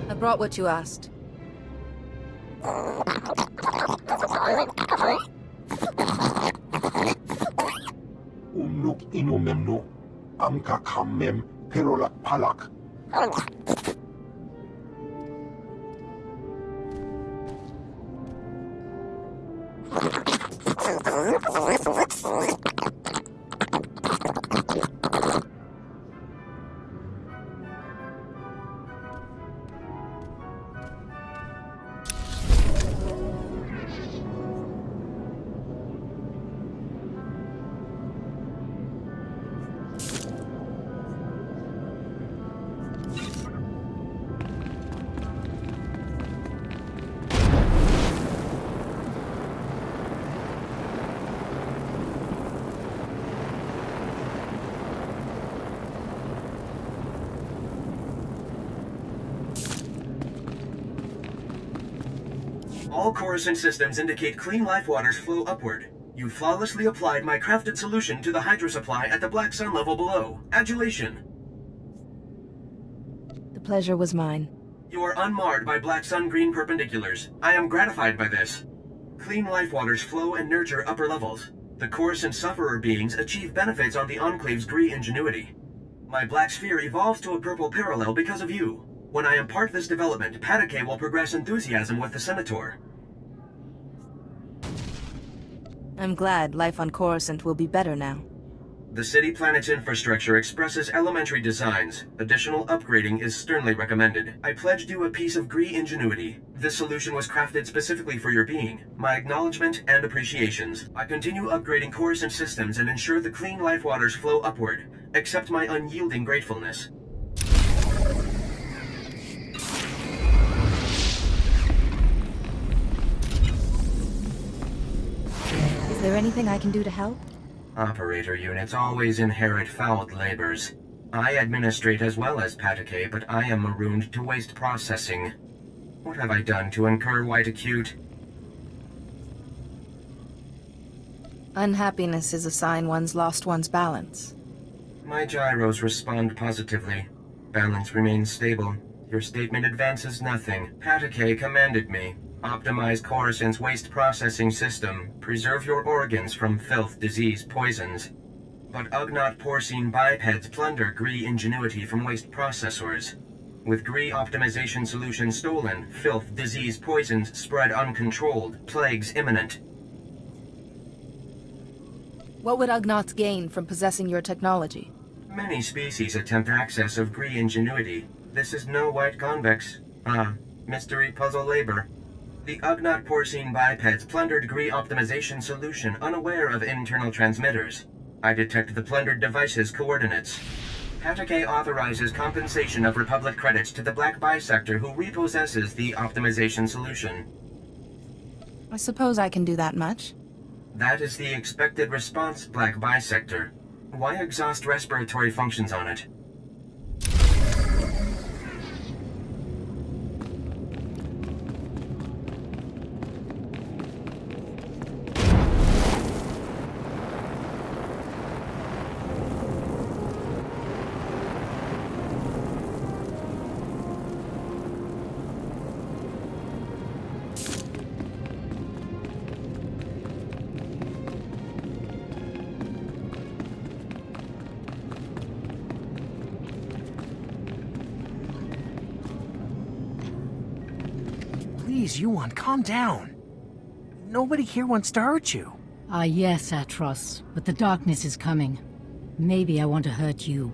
I brought what you asked. Unuk inumemnu, amka kammem, perolak palak. All Coruscant systems indicate clean life waters flow upward. You flawlessly applied my crafted solution to the hydro supply at the Black Sun level below. Adulation. The pleasure was mine. You are unmarred by Black Sun green perpendiculars. I am gratified by this. Clean life waters flow and nurture upper levels. The Coruscant sufferer beings achieve benefits on the Enclave's Gree ingenuity. My black sphere evolves to a purple parallel because of you. When I impart this development, Patakay will progress enthusiasm with the SWTOR. I'm glad life on Coruscant will be better now. The city planet's infrastructure expresses elementary designs. Additional upgrading is sternly recommended. I pledged you a piece of Gree ingenuity. This solution was crafted specifically for your being. My acknowledgement and appreciations. I continue upgrading Coruscant systems and ensure the clean life waters flow upward. Accept my unyielding gratefulness. Is there anything I can do to help? Operator units always inherit fouled labors. I administrate as well as Patakay, but I am marooned to waste processing. What have I done to incur white acute? Unhappiness is a sign one's lost one's balance. My gyros respond positively. Balance remains stable. Your statement advances nothing. Patakay commanded me. Optimize Coruscant's waste processing system. Preserve your organs from filth, disease, poisons. But Ugnaught porcine bipeds plunder Gree ingenuity from waste processors. With Gree optimization solution stolen, filth, disease, poisons spread uncontrolled, plagues imminent. What would Ugnaughts gain from possessing your technology? Many species attempt access of Gree ingenuity. This is no white convex. Mystery puzzle labor. The Ugnaught porcine bipeds plundered Gree optimization solution unaware of internal transmitters. I detect the plundered device's coordinates. Patakay authorizes compensation of Republic credits to the Black Bisector who repossesses the optimization solution. I suppose I can do that much. That is the expected response, Black Bisector. Why exhaust respiratory functions on it? Please, Yuan, calm down. Nobody here wants to hurt you. Ah, yes, Atros, but the darkness is coming. Maybe I want to hurt you.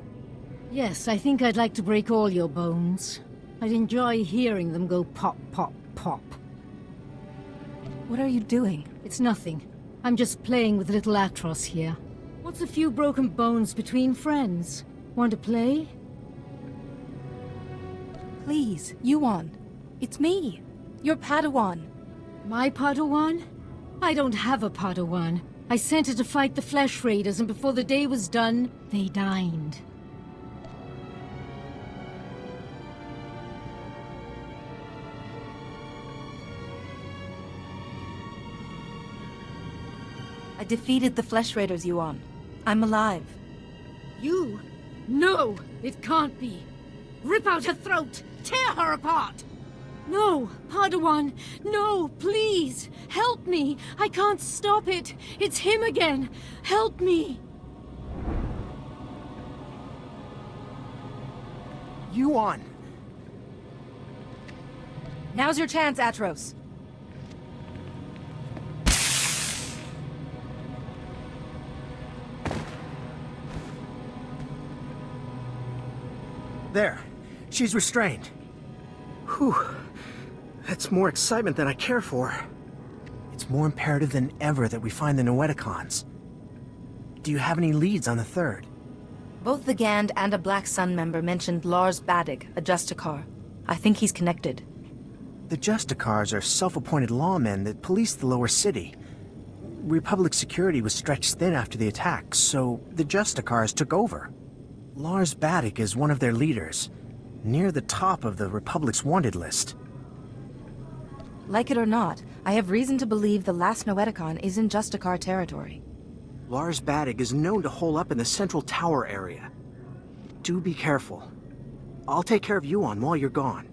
Yes, I think I'd like to break all your bones. I'd enjoy hearing them go pop, pop, pop. What are you doing? It's nothing. I'm just playing with little Atros here. What's a few broken bones between friends? Want to play? Please, Yuan. It's me, your Padawan. My Padawan? I don't have a Padawan. I sent her to fight the Flesh Raiders, and before the day was done, they dined. I defeated the Flesh Raiders, Yuan. I'm alive. You? No, it can't be. Rip out her throat! Tear her apart! No, Padawan, no, please! Help me! I can't stop it! It's him again! Help me! Yuan! Now's your chance, Atros. There. She's restrained. Whew. That's more excitement than I care for. It's more imperative than ever that we find the Noeticons. Do you have any leads on the third? Both the Gand and a Black Sun member mentioned Lars Badig, a Justicar. I think he's connected. The Justicars are self-appointed lawmen that police the lower city. Republic security was stretched thin after the attack, so the Justicars took over. Lars Badig is one of their leaders, near the top of the Republic's wanted list. Like it or not, I have reason to believe the last Noeticon is in Justicar territory. Lars Badig is known to hole up in the central tower area. Do be careful. I'll take care of Yuan while you're gone.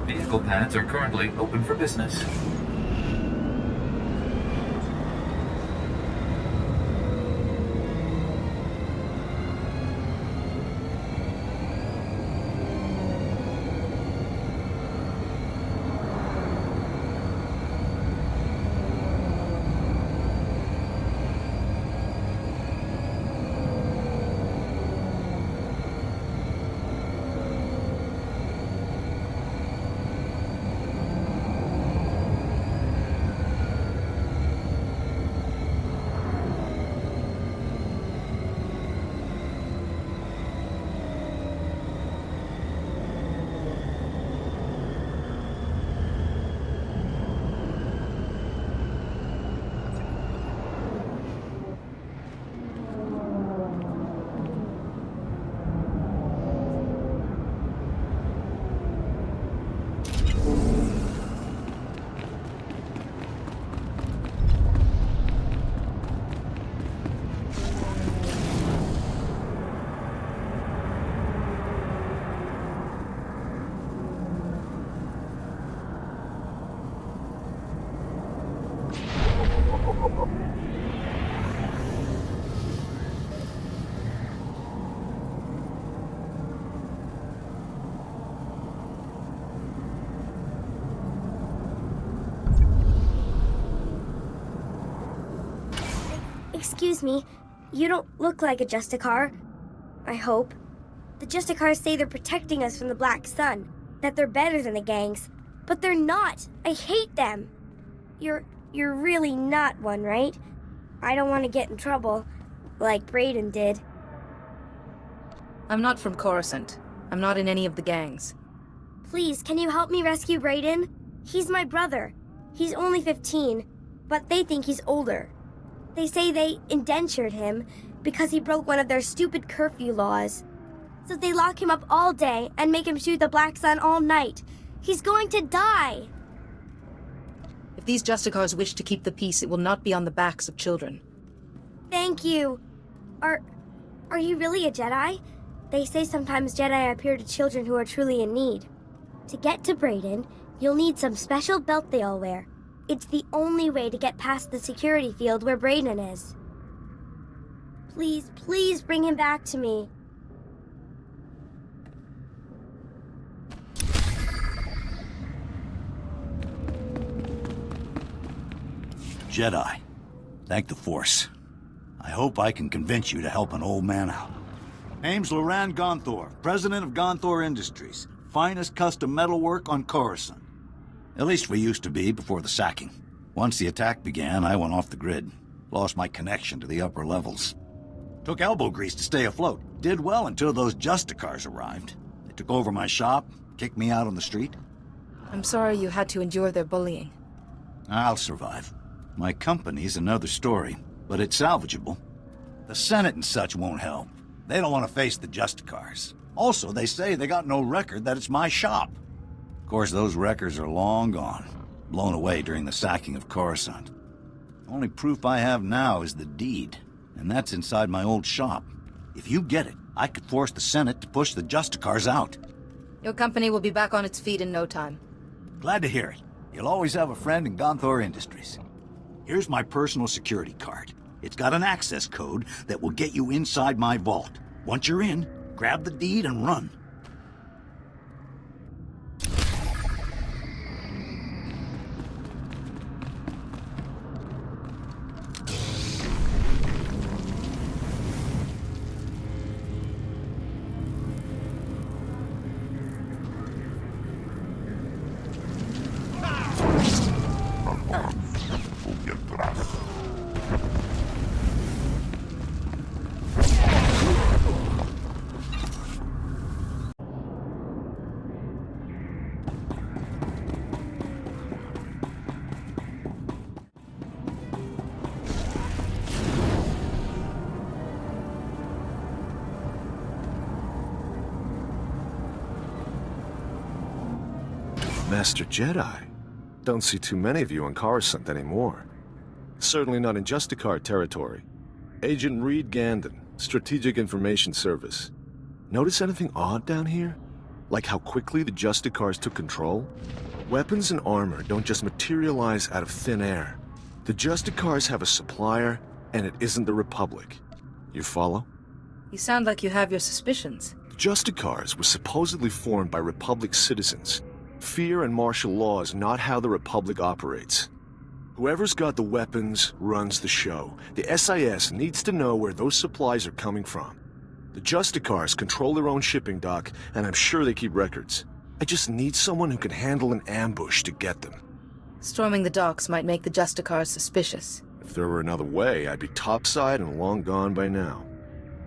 Vehicle pads are currently open for business. Excuse me, you don't look like a Justicar. I hope. The Justicars say they're protecting us from the Black Sun, that they're better than the gangs, but they're not. I hate them. You're really not one, right? I don't want to get in trouble, like Brayden did. I'm not from Coruscant. I'm not in any of the gangs. Please, can you help me rescue Brayden? He's my brother. He's only 15, but they think he's older. They say they indentured him because he broke one of their stupid curfew laws. So they lock him up all day and make him shoot the Black Sun all night. He's going to die! If these Justicars wish to keep the peace, it will not be on the backs of children. Thank you. Are you really a Jedi? They say sometimes Jedi appear to children who are truly in need. To get to Brayden, you'll need some special belt they all wear. It's the only way to get past the security field where Brayden is. Please, please bring him back to me. Jedi, thank the Force. I hope I can convince you to help an old man out. Name's Loran Gonthor, president of Gonthor Industries, finest custom metalwork on Coruscant. At least we used to be before the sacking. Once the attack began, I went off the grid. Lost my connection to the upper levels. Took elbow grease to stay afloat. Did well until those Justicars arrived. They took over my shop, kicked me out on the street. I'm sorry you had to endure their bullying. I'll survive. My company's another story, but it's salvageable. The Senate and such won't help. They don't want to face the Justicars. Also, they say they got no record that it's my shop. Of course, those records are long gone, blown away during the sacking of Coruscant. Only proof I have now is the deed, and that's inside my old shop. If you get it, I could force the Senate to push the Justicars out. Your company will be back on its feet in no time. Glad to hear it. You'll always have a friend in Gonthor Industries. Here's my personal security card. It's got an access code that will get you inside my vault. Once you're in, grab the deed and run. Master Jedi. Don't see too many of you on Coruscant anymore. Certainly not in Justicar territory. Agent Reed Gandon, Strategic Information Service. Notice anything odd down here? Like how quickly the Justicars took control? Weapons and armor don't just materialize out of thin air. The Justicars have a supplier, and it isn't the Republic. You follow? You sound like you have your suspicions. The Justicars were supposedly formed by Republic citizens. Fear and martial law is not how the Republic operates. Whoever's got the weapons runs the show. The SIS needs to know where those supplies are coming from. The Justicars control their own shipping dock, and I'm sure they keep records. I just need someone who can handle an ambush to get them. Storming the docks might make the Justicars suspicious. If there were another way, I'd be topside and long gone by now.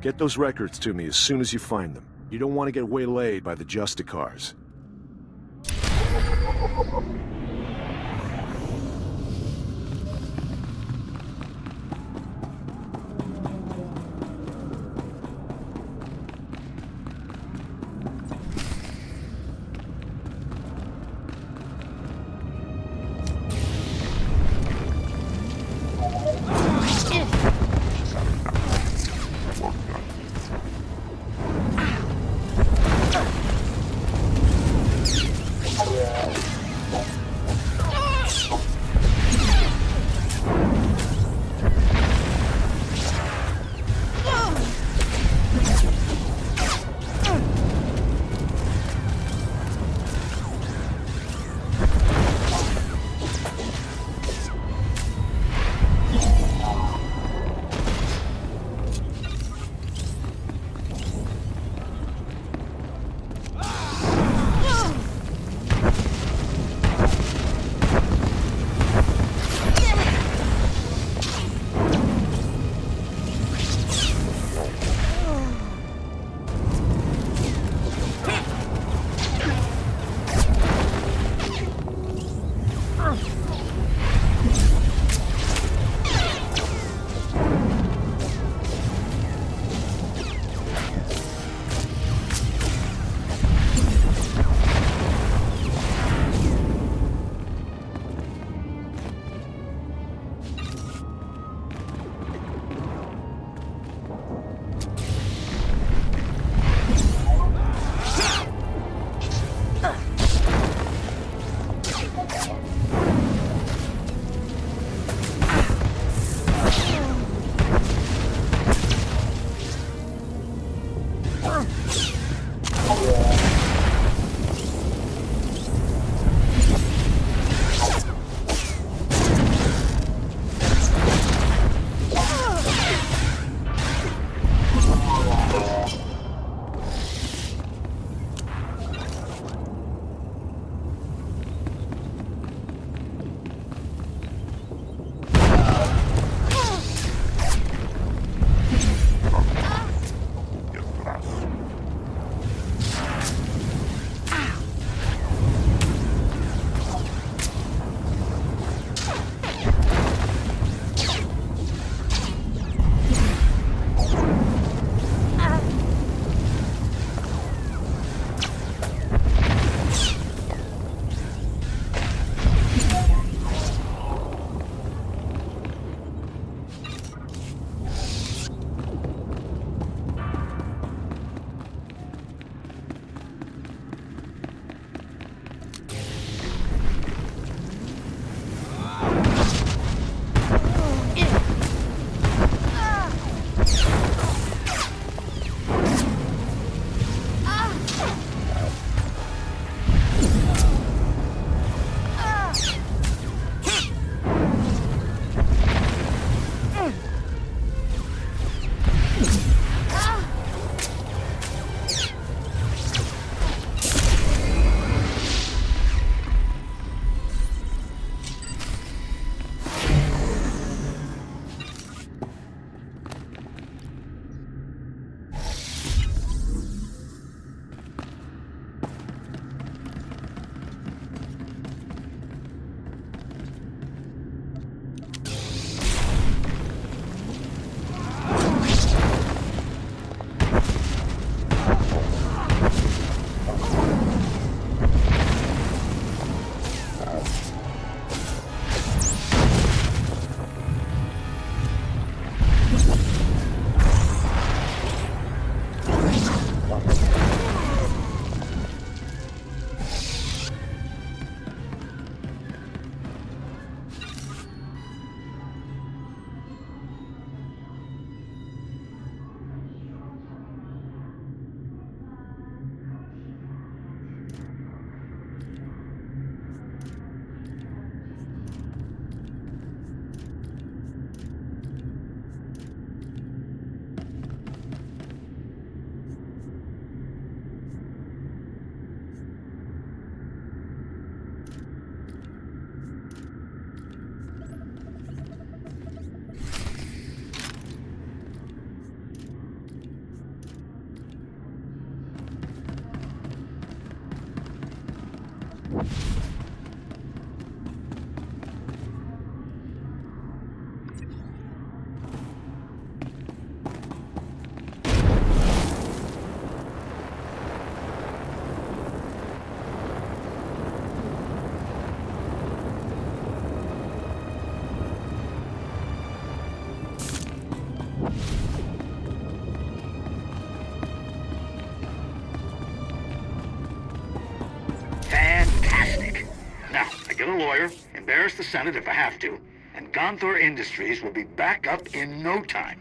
Get those records to me as soon as you find them. You don't want to get waylaid by the Justicars. Fantastic. Now, I get a lawyer, embarrass the Senate if I have to, and Gonthor Industries will be back up in no time.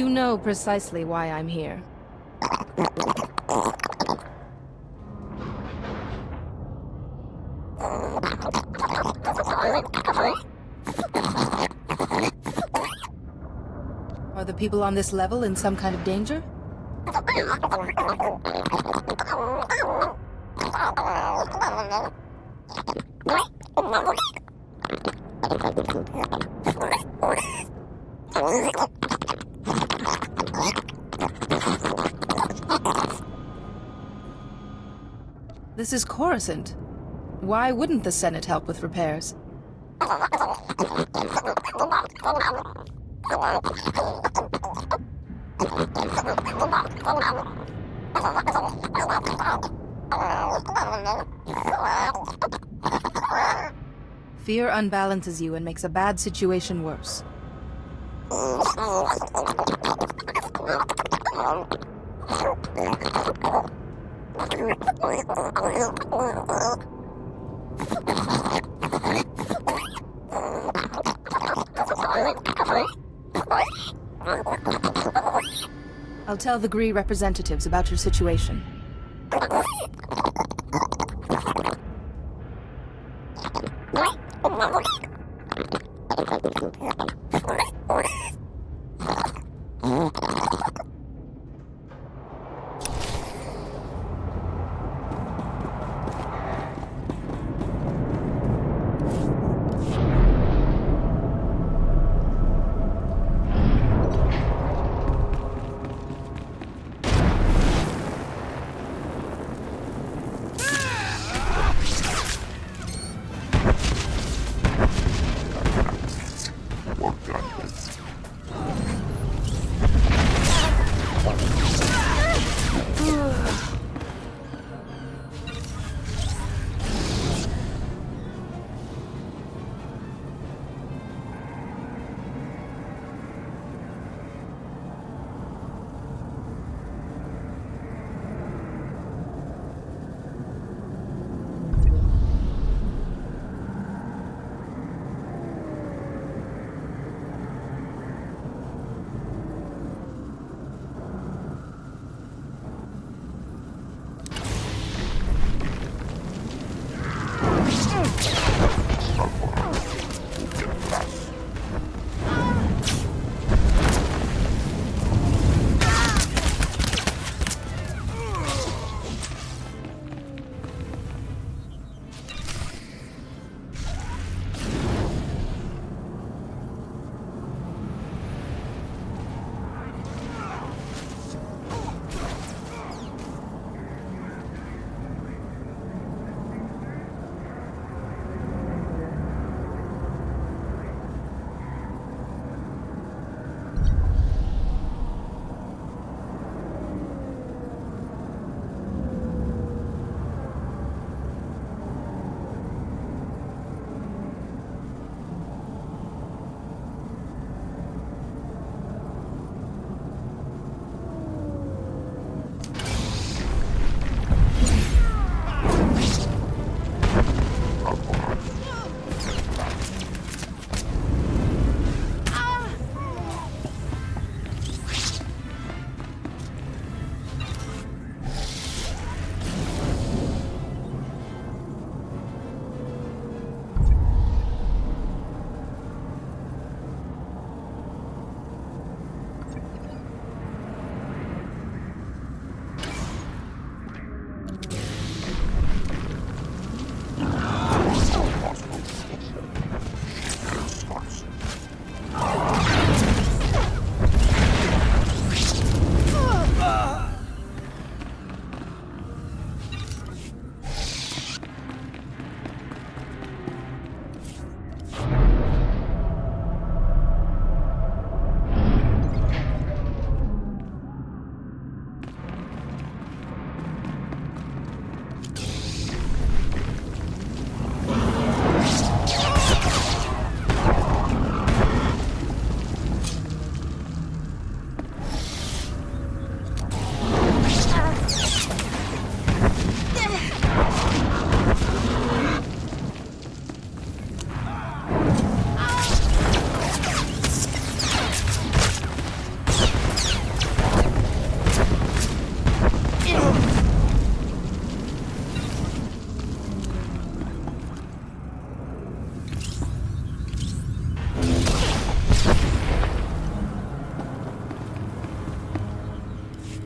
You know precisely why I'm here. Are the people on this level in some kind of danger? This is Coruscant. Why wouldn't the Senate help with repairs? Fear unbalances you and makes a bad situation worse. I'll tell the Gree representatives about your situation.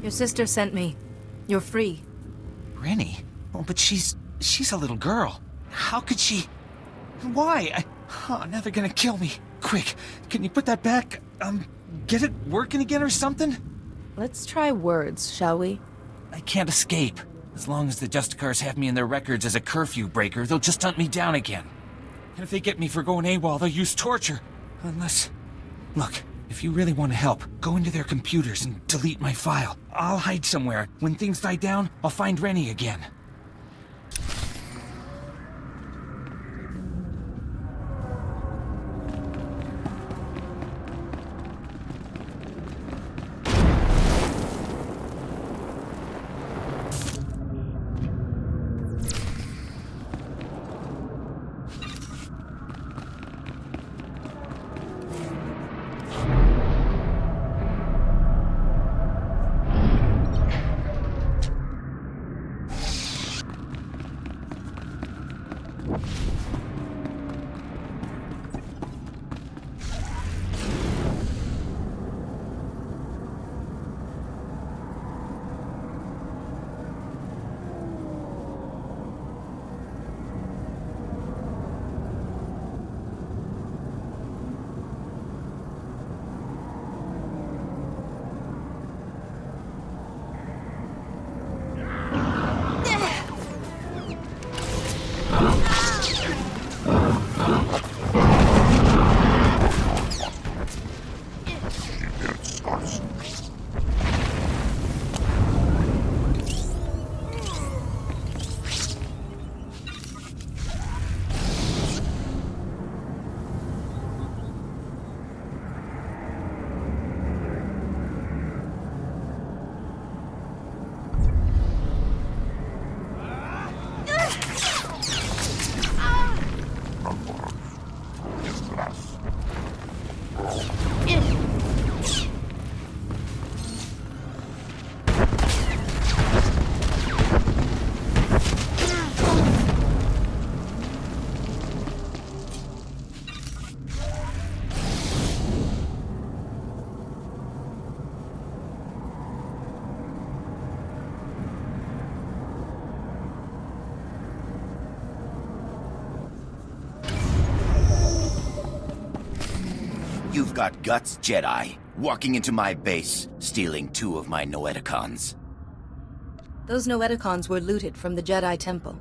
Your sister sent me. You're free. Rennie? Oh, but she's a little girl. How could she... Why? Now they're gonna kill me. Quick, can you put that back? Get it working again or something? Let's try words, shall we? I can't escape. As long as the Justicars have me in their records as a curfew breaker, they'll just hunt me down again. And if they get me for going AWOL, they'll use torture. Unless... Look, if you really want to help, go into their computers and delete my file. I'll hide somewhere. When things die down, I'll find Rennie again. You've got guts, Jedi. Walking into my base, stealing 2 of my Noeticons. Those Noeticons were looted from the Jedi Temple.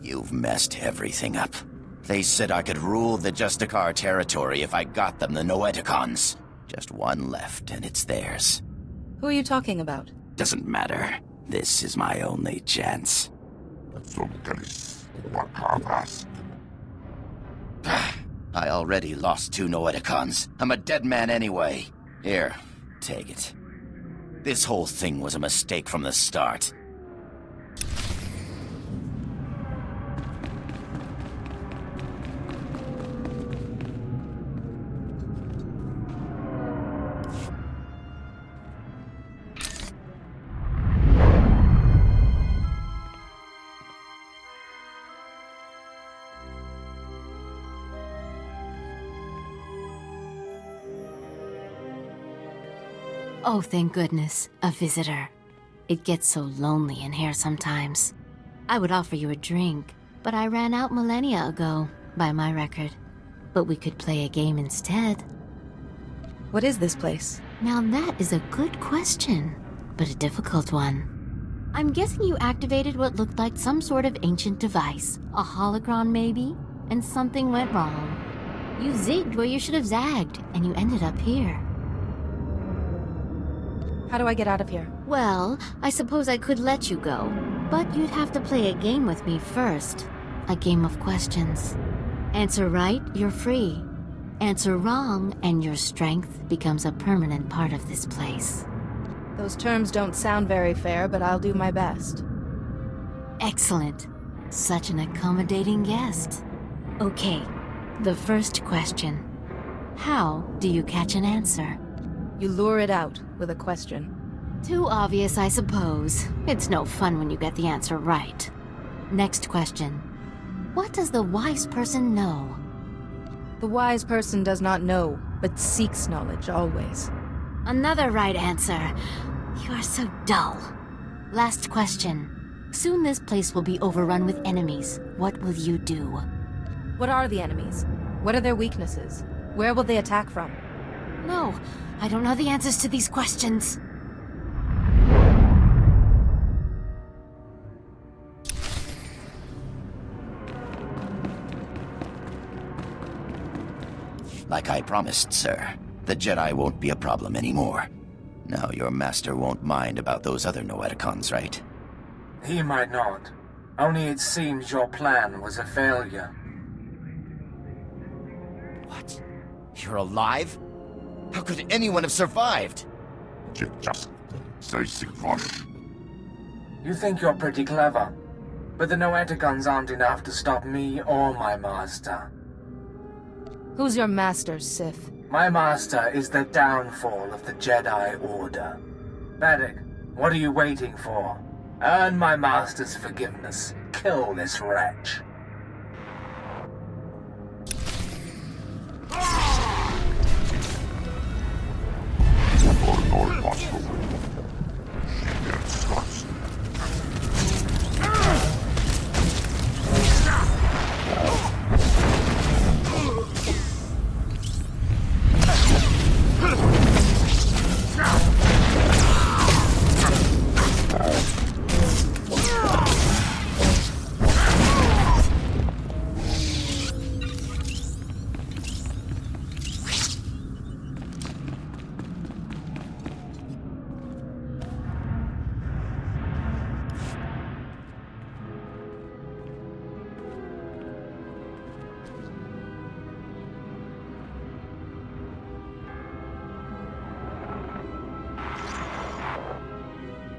You've messed everything up. They said I could rule the Justicar territory if I got them the Noeticons. Just one left, and it's theirs. Who are you talking about? Doesn't matter. This is my only chance. I already lost 2 Noeticons. I'm a dead man anyway. Here, take it. This whole thing was a mistake from the start. Oh, thank goodness, a visitor. It gets so lonely in here sometimes. I would offer you a drink, but I ran out millennia ago, by my record. But we could play a game instead. What is this place? Now that is a good question, but a difficult one. I'm guessing you activated what looked like some sort of ancient device. A holocron maybe? And something went wrong. You zigged where you should have zagged, and you ended up here. How do I get out of here? Well, I suppose I could let you go, but you'd have to play a game with me first. A game of questions. Answer right, you're free. Answer wrong, and your strength becomes a permanent part of this place. Those terms don't sound very fair, but I'll do my best. Excellent. Such an accommodating guest. Okay, the first question. How do you catch an answer? You lure it out with a question. Too obvious, I suppose. It's no fun when you get the answer right. Next question. What does the wise person know? The wise person does not know, but seeks knowledge always. Another right answer. You are so dull. Last question. Soon this place will be overrun with enemies. What will you do? What are the enemies? What are their weaknesses? Where will they attack from? No, I don't know the answers to these questions. Like I promised, sir, the Jedi won't be a problem anymore. Now your master won't mind about those other Noeticons, right? He might not. Only it seems your plan was a failure. What? You're alive? How could anyone have survived? You think you're pretty clever, but the Noeticons aren't enough to stop me or my master. Who's your master, Sith? My master is the downfall of the Jedi Order. Paddock, what are you waiting for? Earn my master's forgiveness. Kill this wretch.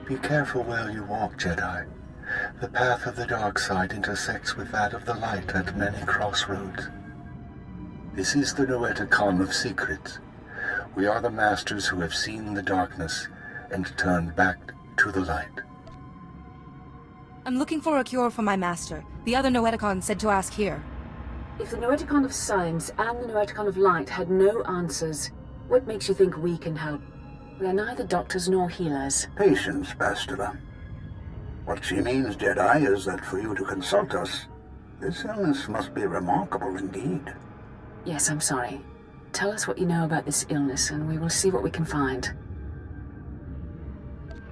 Be careful where you walk, Jedi. The path of the dark side intersects with that of the light at many crossroads. This is the Noeticon of Secrets. We are the masters who have seen the darkness and turned back to the light. I'm looking for a cure for my master. The other Noeticon said to ask here. If the Noeticon of Science and the Noeticon of Light had no answers, what makes you think we can help? We are neither doctors nor healers. Patience, Bastila. What she means, Jedi, is that for you to consult us, this illness must be remarkable indeed. Yes, I'm sorry. Tell us what you know about this illness, and we will see what we can find.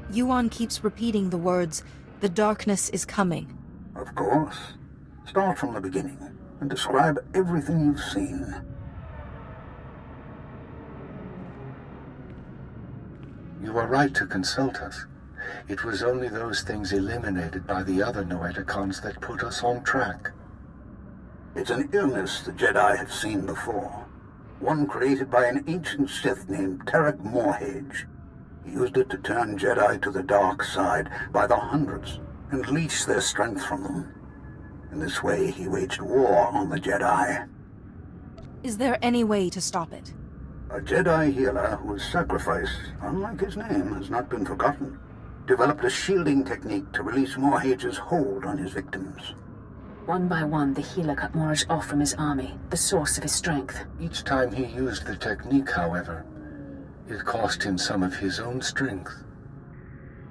Yuan keeps repeating the words, "The darkness is coming." Of course. Start from the beginning, and describe everything you've seen. You are right to consult us. It was only those things eliminated by the other Noeticons that put us on track. It's an illness the Jedi have seen before. One created by an ancient Sith named Tarek Morhage. He used it to turn Jedi to the dark side by the hundreds and leech their strength from them. In this way, he waged war on the Jedi. Is there any way to stop it? A Jedi healer whose sacrifice, unlike his name, has not been forgotten, developed a shielding technique to release Morhage's hold on his victims. One by one, the healer cut Morage off from his army, the source of his strength. Each time he used the technique, however, it cost him some of his own strength.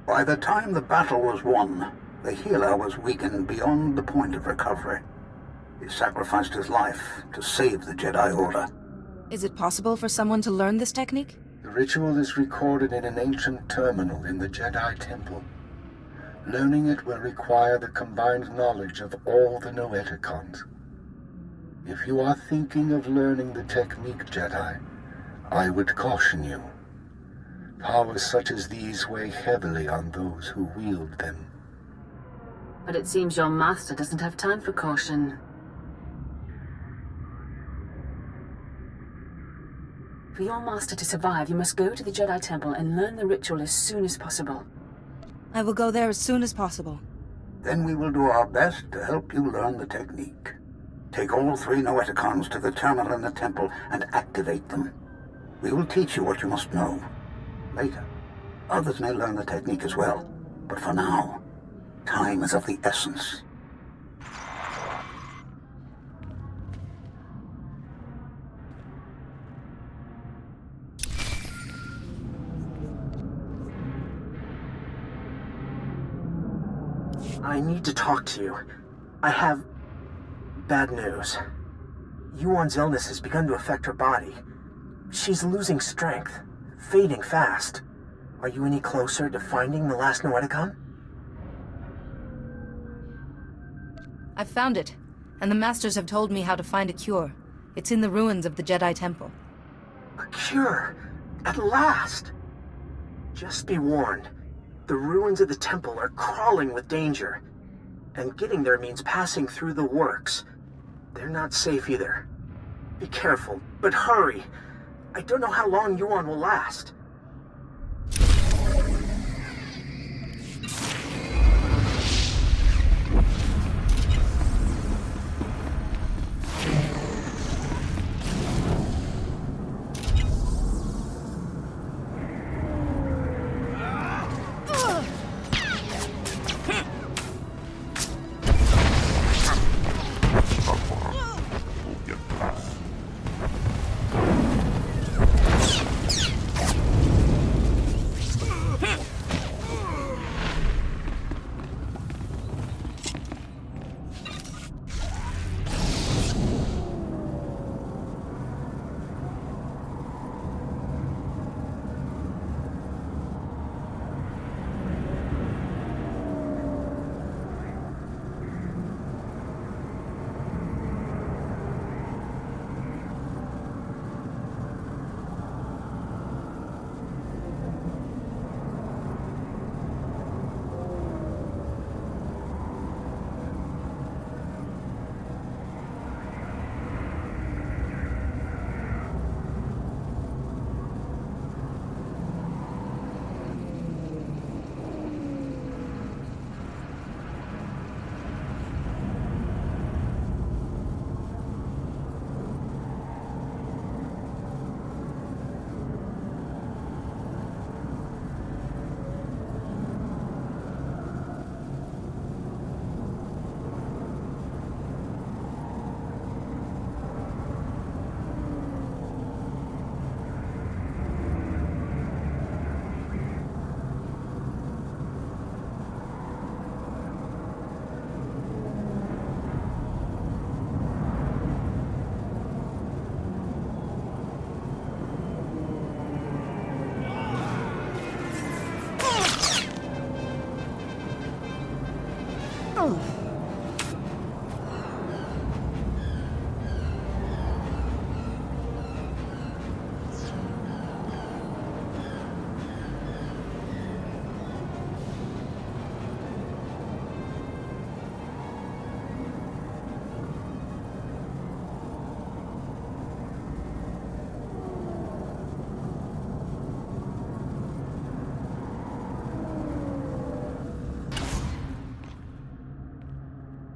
By the time the battle was won, the healer was weakened beyond the point of recovery. He sacrificed his life to save the Jedi Order. Is it possible for someone to learn this technique? The ritual is recorded in an ancient terminal in the Jedi Temple. Learning it will require the combined knowledge of all the Noeticons. If you are thinking of learning the technique, Jedi, I would caution you. Powers such as these weigh heavily on those who wield them. But it seems your master doesn't have time for caution. For your master to survive, you must go to the Jedi Temple and learn the ritual as soon as possible. I will go there as soon as possible. Then we will do our best to help you learn the technique. Take all 3 Noeticons to the terminal in the temple and activate them. We will teach you what you must know. Later, others may learn the technique as well. But for now, time is of the essence. I need to talk to you. I have bad news. Yuan's illness has begun to affect her body. She's losing strength, fading fast. Are you any closer to finding the last Noeticon? I've found it, and the Masters have told me how to find a cure. It's in the ruins of the Jedi Temple. A cure! At last! Just be warned. The ruins of the temple are crawling with danger. And getting there means passing through the works. They're not safe either. Be careful, but hurry! I don't know how long Yuan will last.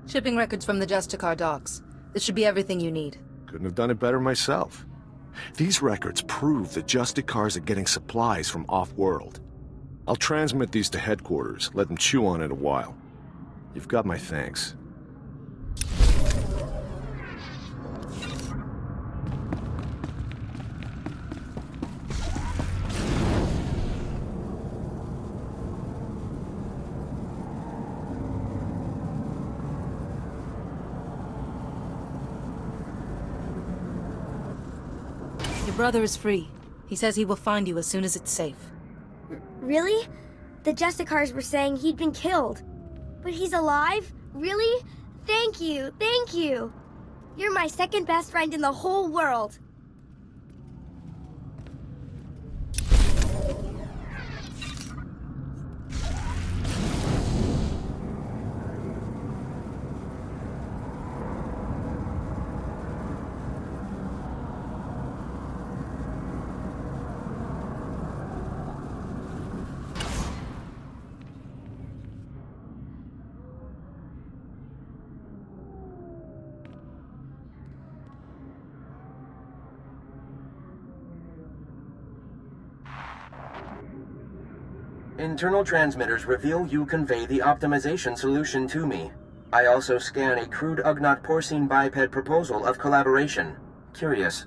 Shipping records from the Justicar docks. This should be everything you need. Couldn't have done it better myself. These records prove that Justicars are getting supplies from off-world. I'll transmit these to headquarters, let them chew on it a while. You've got my thanks. Your brother is free. He says he will find you as soon as it's safe. Really? The Justicars were saying he'd been killed. But he's alive? Really? Thank you, thank you. You're my second best friend in the whole world. Internal transmitters reveal you convey the optimization solution to me. I also scan a crude Ugnaught porcine biped proposal of collaboration. Curious.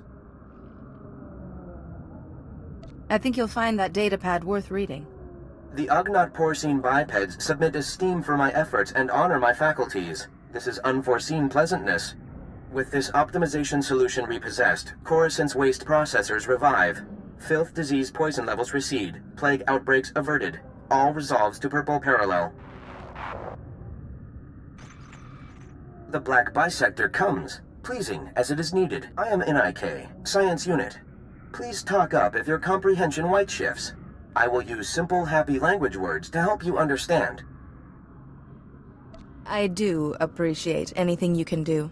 I think you'll find that datapad worth reading. The Ugnaught porcine bipeds submit esteem for my efforts and honor my faculties. This is unforeseen pleasantness. With this optimization solution repossessed, Coruscant's waste processors revive. Filth, disease, poison levels recede. Plague outbreaks averted. All resolves to purple parallel. The black bisector comes, pleasing as it is needed. I am NIK, Science Unit. Please talk up if your comprehension white shifts. I will use simple, happy language words to help you understand. I do appreciate anything you can do.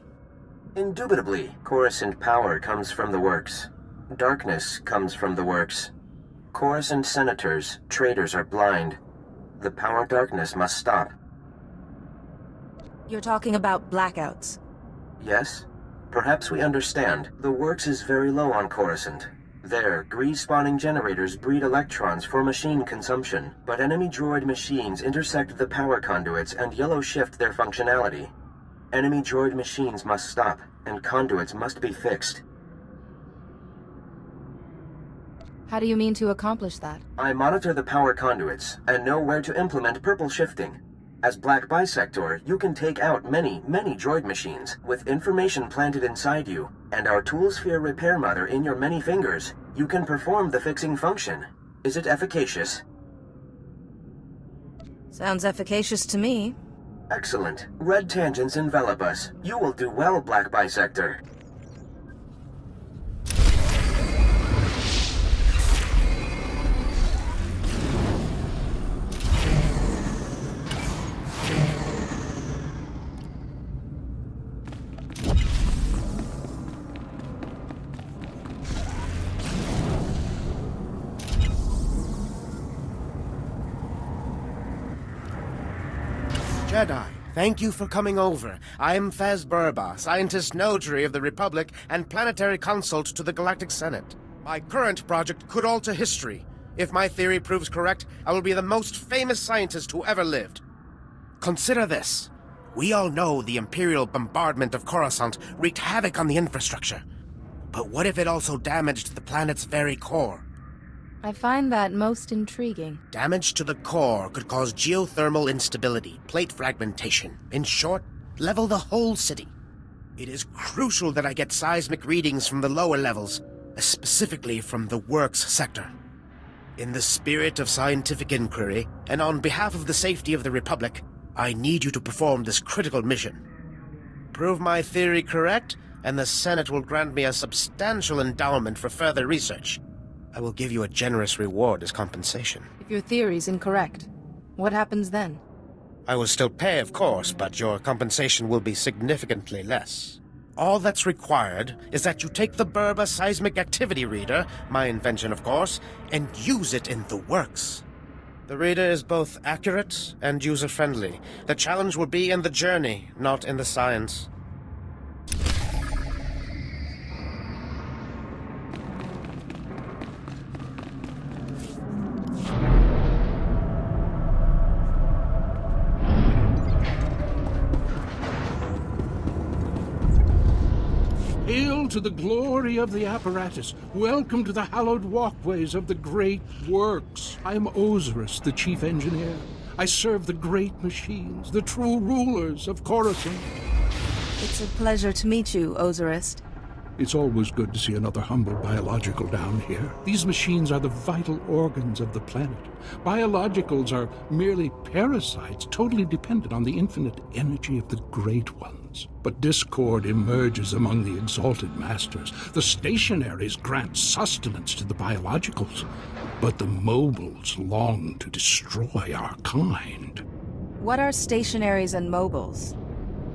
Indubitably, Coruscant power comes from the works. Darkness comes from the works. Coruscant senators, traitors are blind. The power darkness must stop. You're talking about blackouts. Yes? Perhaps we understand. The works is very low on Coruscant. There, grease-spawning generators breed electrons for machine consumption, but enemy droid machines intersect the power conduits and yellow shift their functionality. Enemy droid machines must stop, and conduits must be fixed. How do you mean to accomplish that? I monitor the power conduits, and know where to implement purple shifting. As Black Bisector, you can take out many droid machines, with information planted inside you, and our Toolsphere repair mother in your many fingers. You can perform the fixing function. Is it efficacious? Sounds efficacious to me. Excellent. Red tangents envelop us. You will do well, Black Bisector. Jedi, thank you for coming over. I am Faz Burba, Scientist Neytiri of the Republic and Planetary Consult to the Galactic Senate. My current project could alter history. If my theory proves correct, I will be the most famous scientist who ever lived. Consider this. We all know the Imperial bombardment of Coruscant wreaked havoc on the infrastructure. But what if it also damaged the planet's very core? I find that most intriguing. Damage to the core could cause geothermal instability, plate fragmentation. In short, level the whole city. It is crucial that I get seismic readings from the lower levels, specifically from the works sector. In the spirit of scientific inquiry, and on behalf of the safety of the Republic, I need you to perform this critical mission. Prove my theory correct, and the Senate will grant me a substantial endowment for further research. I will give you a generous reward as compensation. If your theory's incorrect, what happens then? I will still pay, of course, but your compensation will be significantly less. All that's required is that you take the Burba Seismic Activity Reader, my invention of course, and use it in the works. The reader is both accurate and user-friendly. The challenge will be in the journey, not in the science. Hail to the glory of the apparatus. Welcome to the hallowed walkways of the great works. I am Osiris, the chief engineer. I serve the great machines, the true rulers of Coruscant. It's a pleasure to meet you, Osiris. It's always good to see another humble biological down here. These machines are the vital organs of the planet. Biologicals are merely parasites, totally dependent on the infinite energy of the Great Ones. But discord emerges among the exalted masters. The stationaries grant sustenance to the biologicals, but the mobiles long to destroy our kind. What are stationaries and mobiles?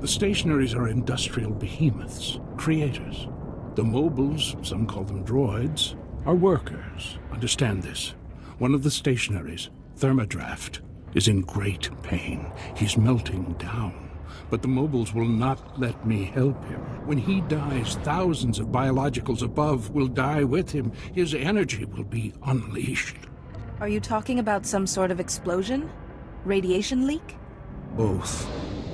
The stationaries are industrial behemoths, creators. The mobiles, some call them droids, are workers. Understand this. One of the stationaries, Thermodraft, is in great pain. He's melting down. But the mobiles will not let me help him. When he dies, thousands of biologicals above will die with him. His energy will be unleashed. Are you talking about some sort of explosion? Radiation leak? Both.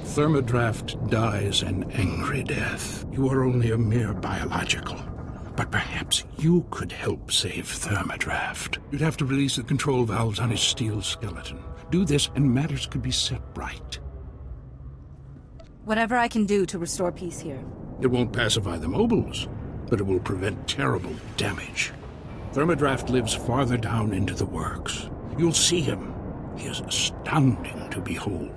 Thermodraft dies an angry death. You are only a mere biological. But perhaps Perhaps you could help save Thermodraft. You'd have to release the control valves on his steel skeleton. Do this, and matters could be set right. Whatever I can do to restore peace here. It won't pacify the mobiles, but it will prevent terrible damage. Thermodraft lives farther down into the works. You'll see him. He is astounding to behold.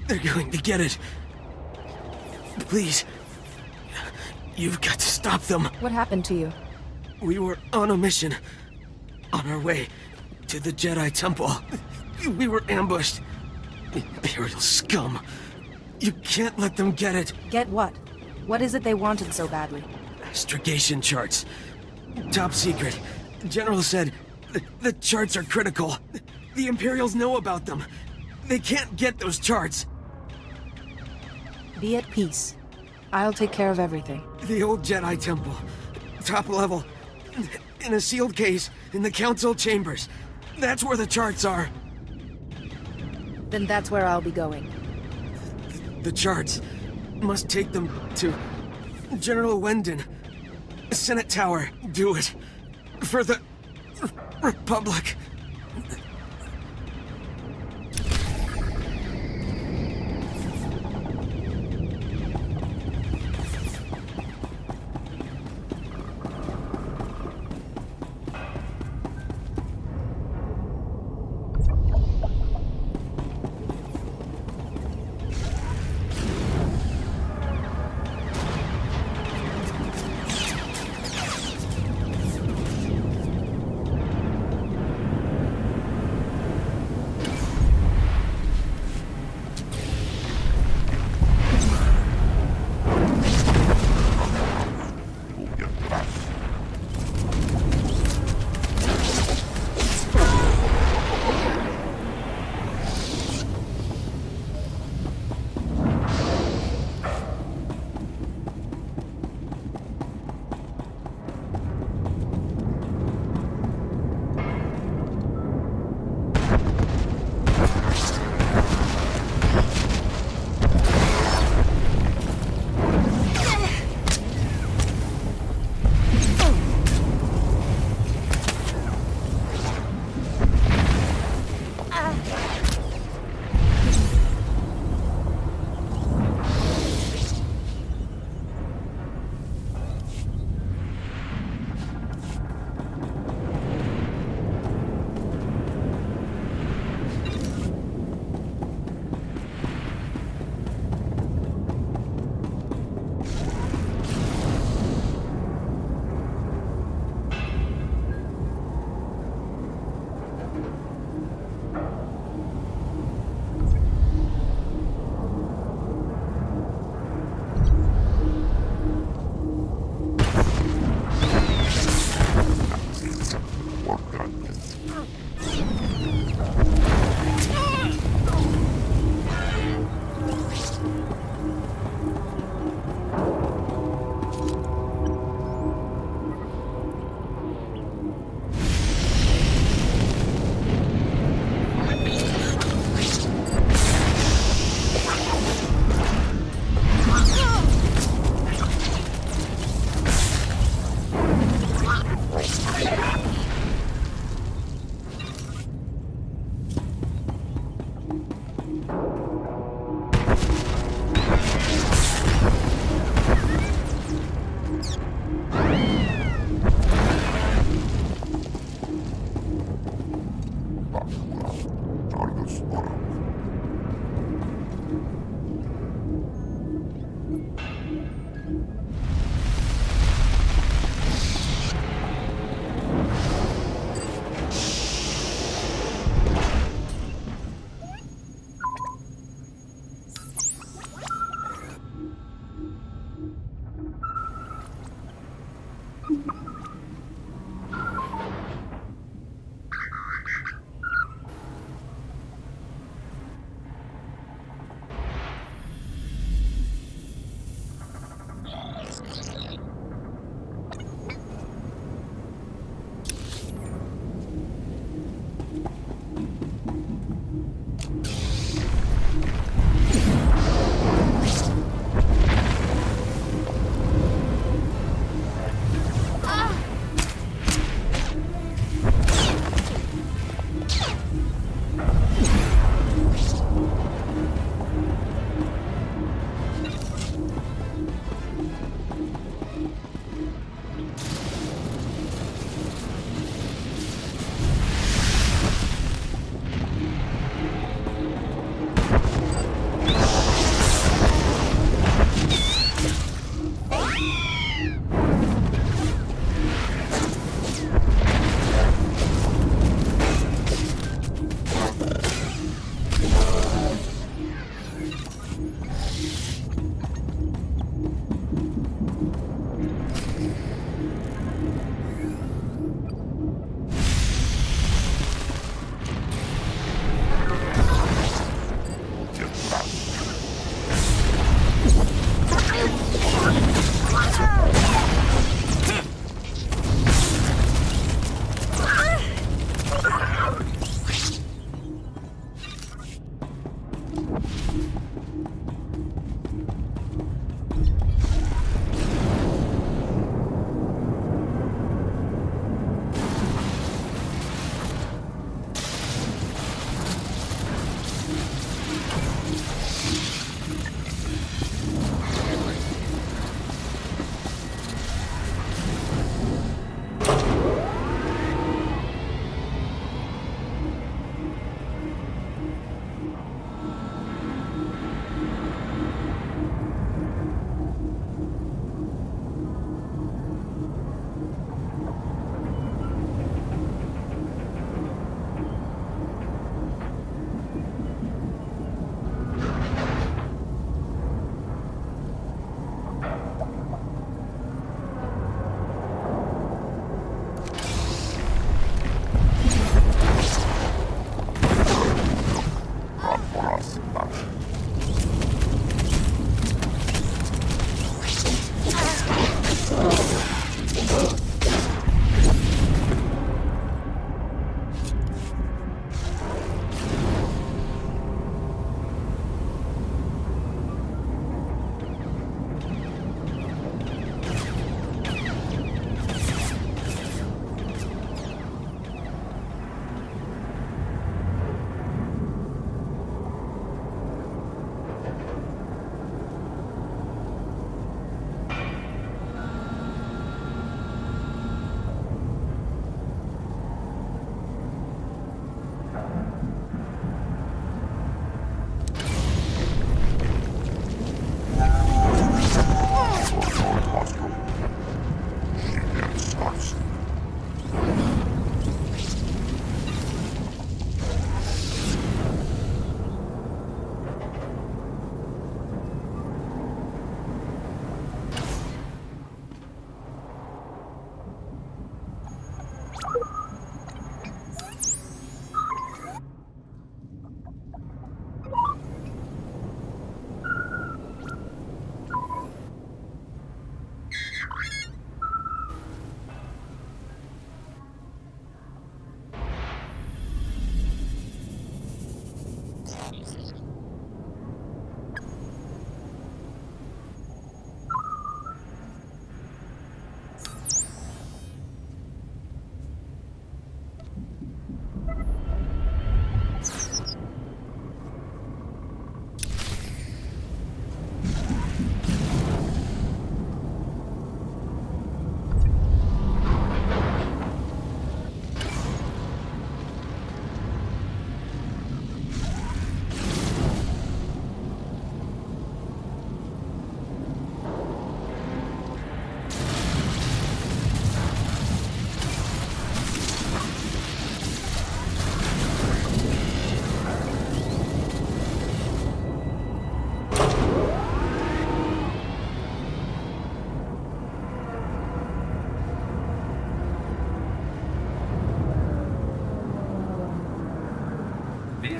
They're going to get it. Please. You've got to stop them. What happened to you? We were on a mission. On our way to the Jedi Temple. We were ambushed. Imperial scum. You can't let them get it. Get what? What is it they wanted so badly? Astrogation charts. Top secret. General said the charts are critical. The Imperials know about them. They can't get those charts. Be at peace. I'll take care of everything. The old Jedi Temple. Top level. In a sealed case in the Council chambers. That's where the charts are. Then that's where I'll be going. The charts. Must take them to General Wendon. Senate Tower. Do it. For the Republic. Ah!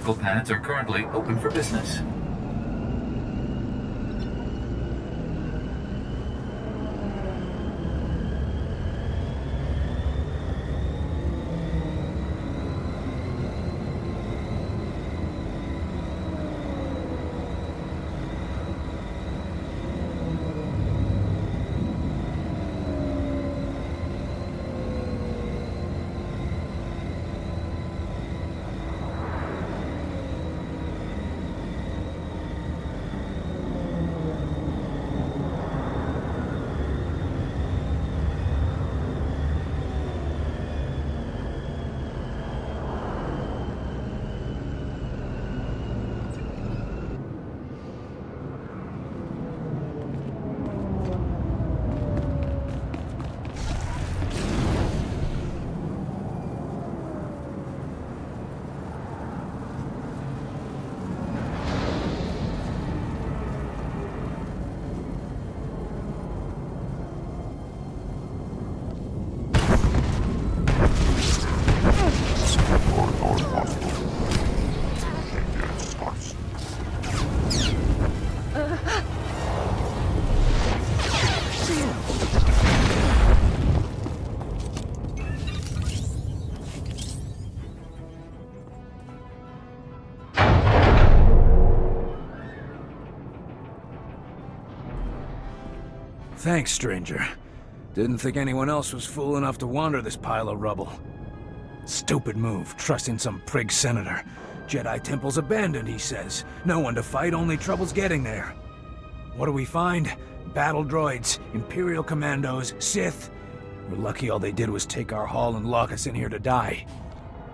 medical pads are currently open for business. Thanks, stranger. Didn't think anyone else was fool enough to wander this pile of rubble. Stupid move, trusting some prig senator. Jedi temple's abandoned, he says. No one to fight, only trouble's getting there. What do we find? Battle droids, Imperial commandos, Sith. We're lucky all they did was take our haul and lock us in here to die.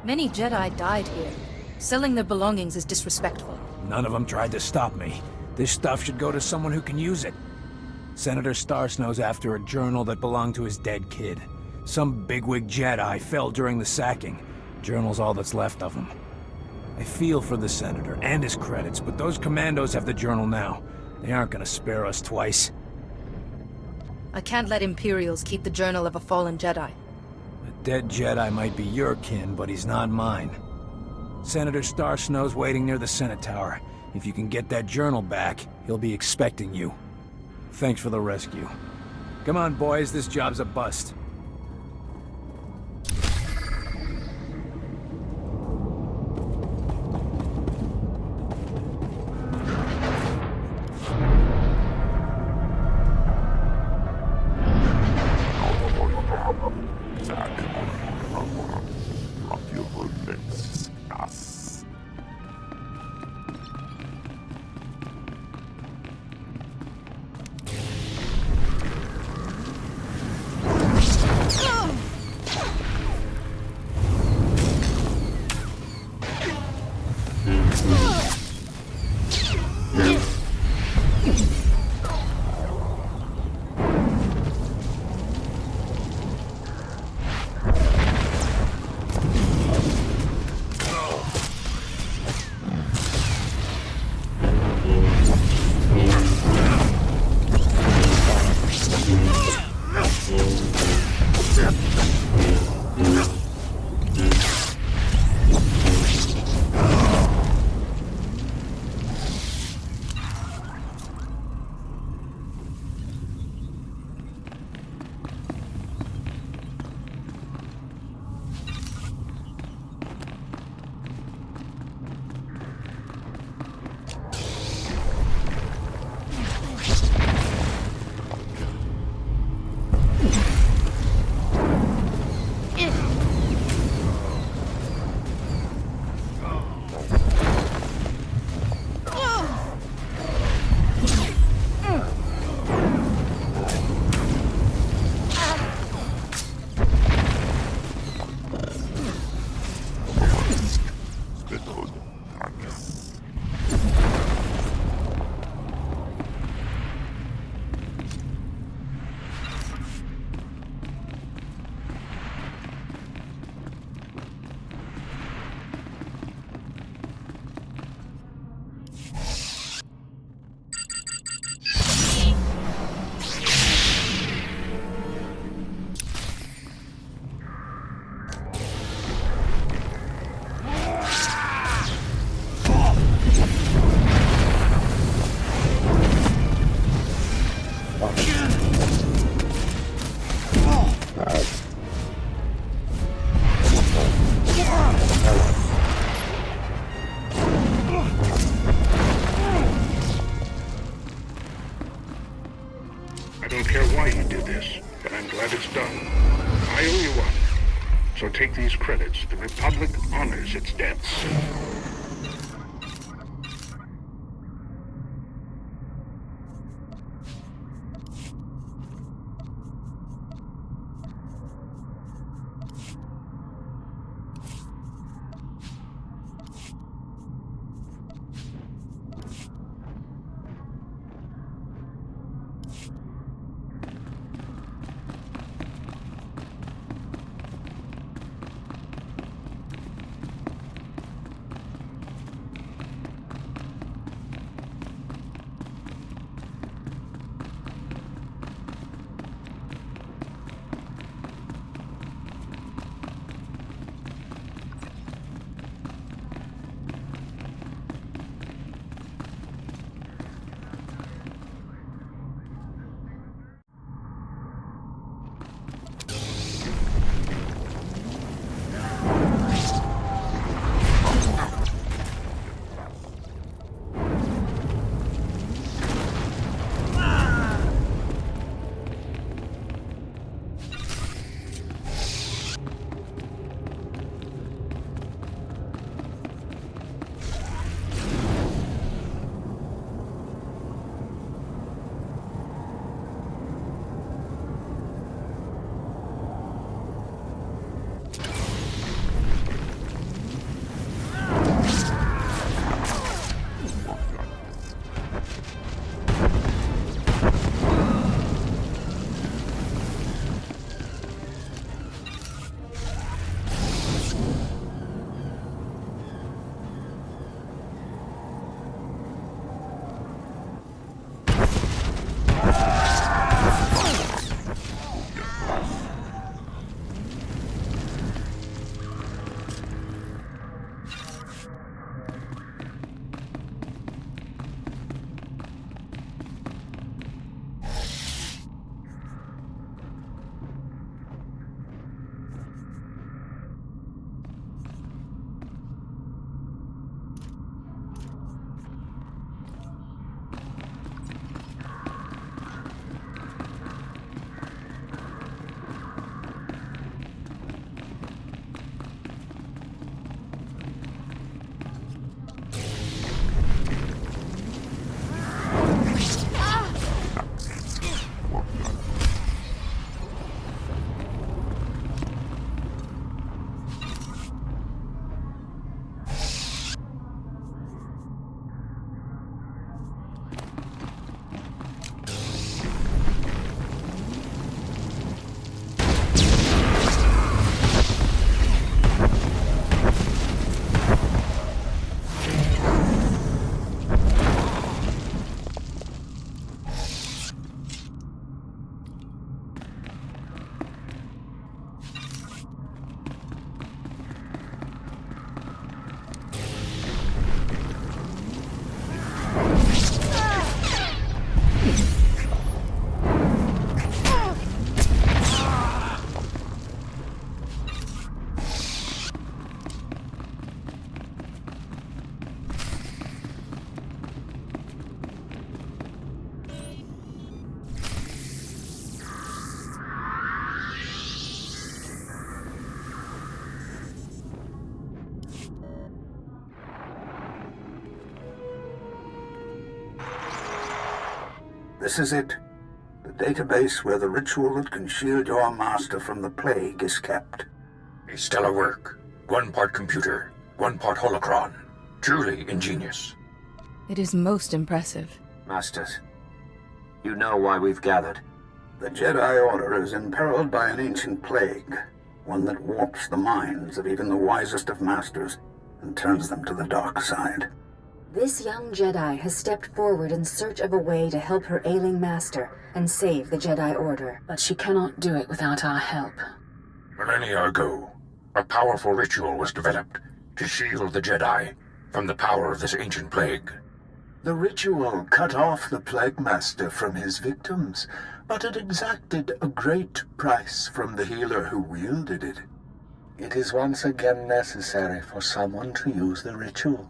Many Jedi died here. Selling their belongings is disrespectful. None of them tried to stop me. This stuff should go to someone who can use it. Senator Starsnow's after a journal that belonged to his dead kid. Some bigwig Jedi fell during the sacking. Journal's all that's left of him. I feel for the Senator and his credits, but those commandos have the journal now. They aren't gonna spare us twice. I can't let Imperials keep the journal of a fallen Jedi. A dead Jedi might be your kin, but he's not mine. Senator Starsnow's waiting near the Senate Tower. If you can get that journal back, he'll be expecting you. Thanks for the rescue. Come on, boys, this job's a bust. glad it's done. I owe you one. So take these credits. The Republic honors its debts. This is it. The database where the ritual that can shield your master from the plague is kept. A stellar work. 1 part computer, 1 part holocron. Truly ingenious. It is most impressive. Masters, you know why we've gathered. The Jedi Order is imperiled by an ancient plague, one that warps the minds of even the wisest of masters and turns them to the dark side. This young Jedi has stepped forward in search of a way to help her ailing master and save the Jedi Order, but she cannot do it without our help. Millennia ago, a powerful ritual was developed to shield the Jedi from the power of this ancient plague. The ritual cut off the Plague Master from his victims, but it exacted a great price from the healer who wielded it. It is once again necessary for someone to use the ritual.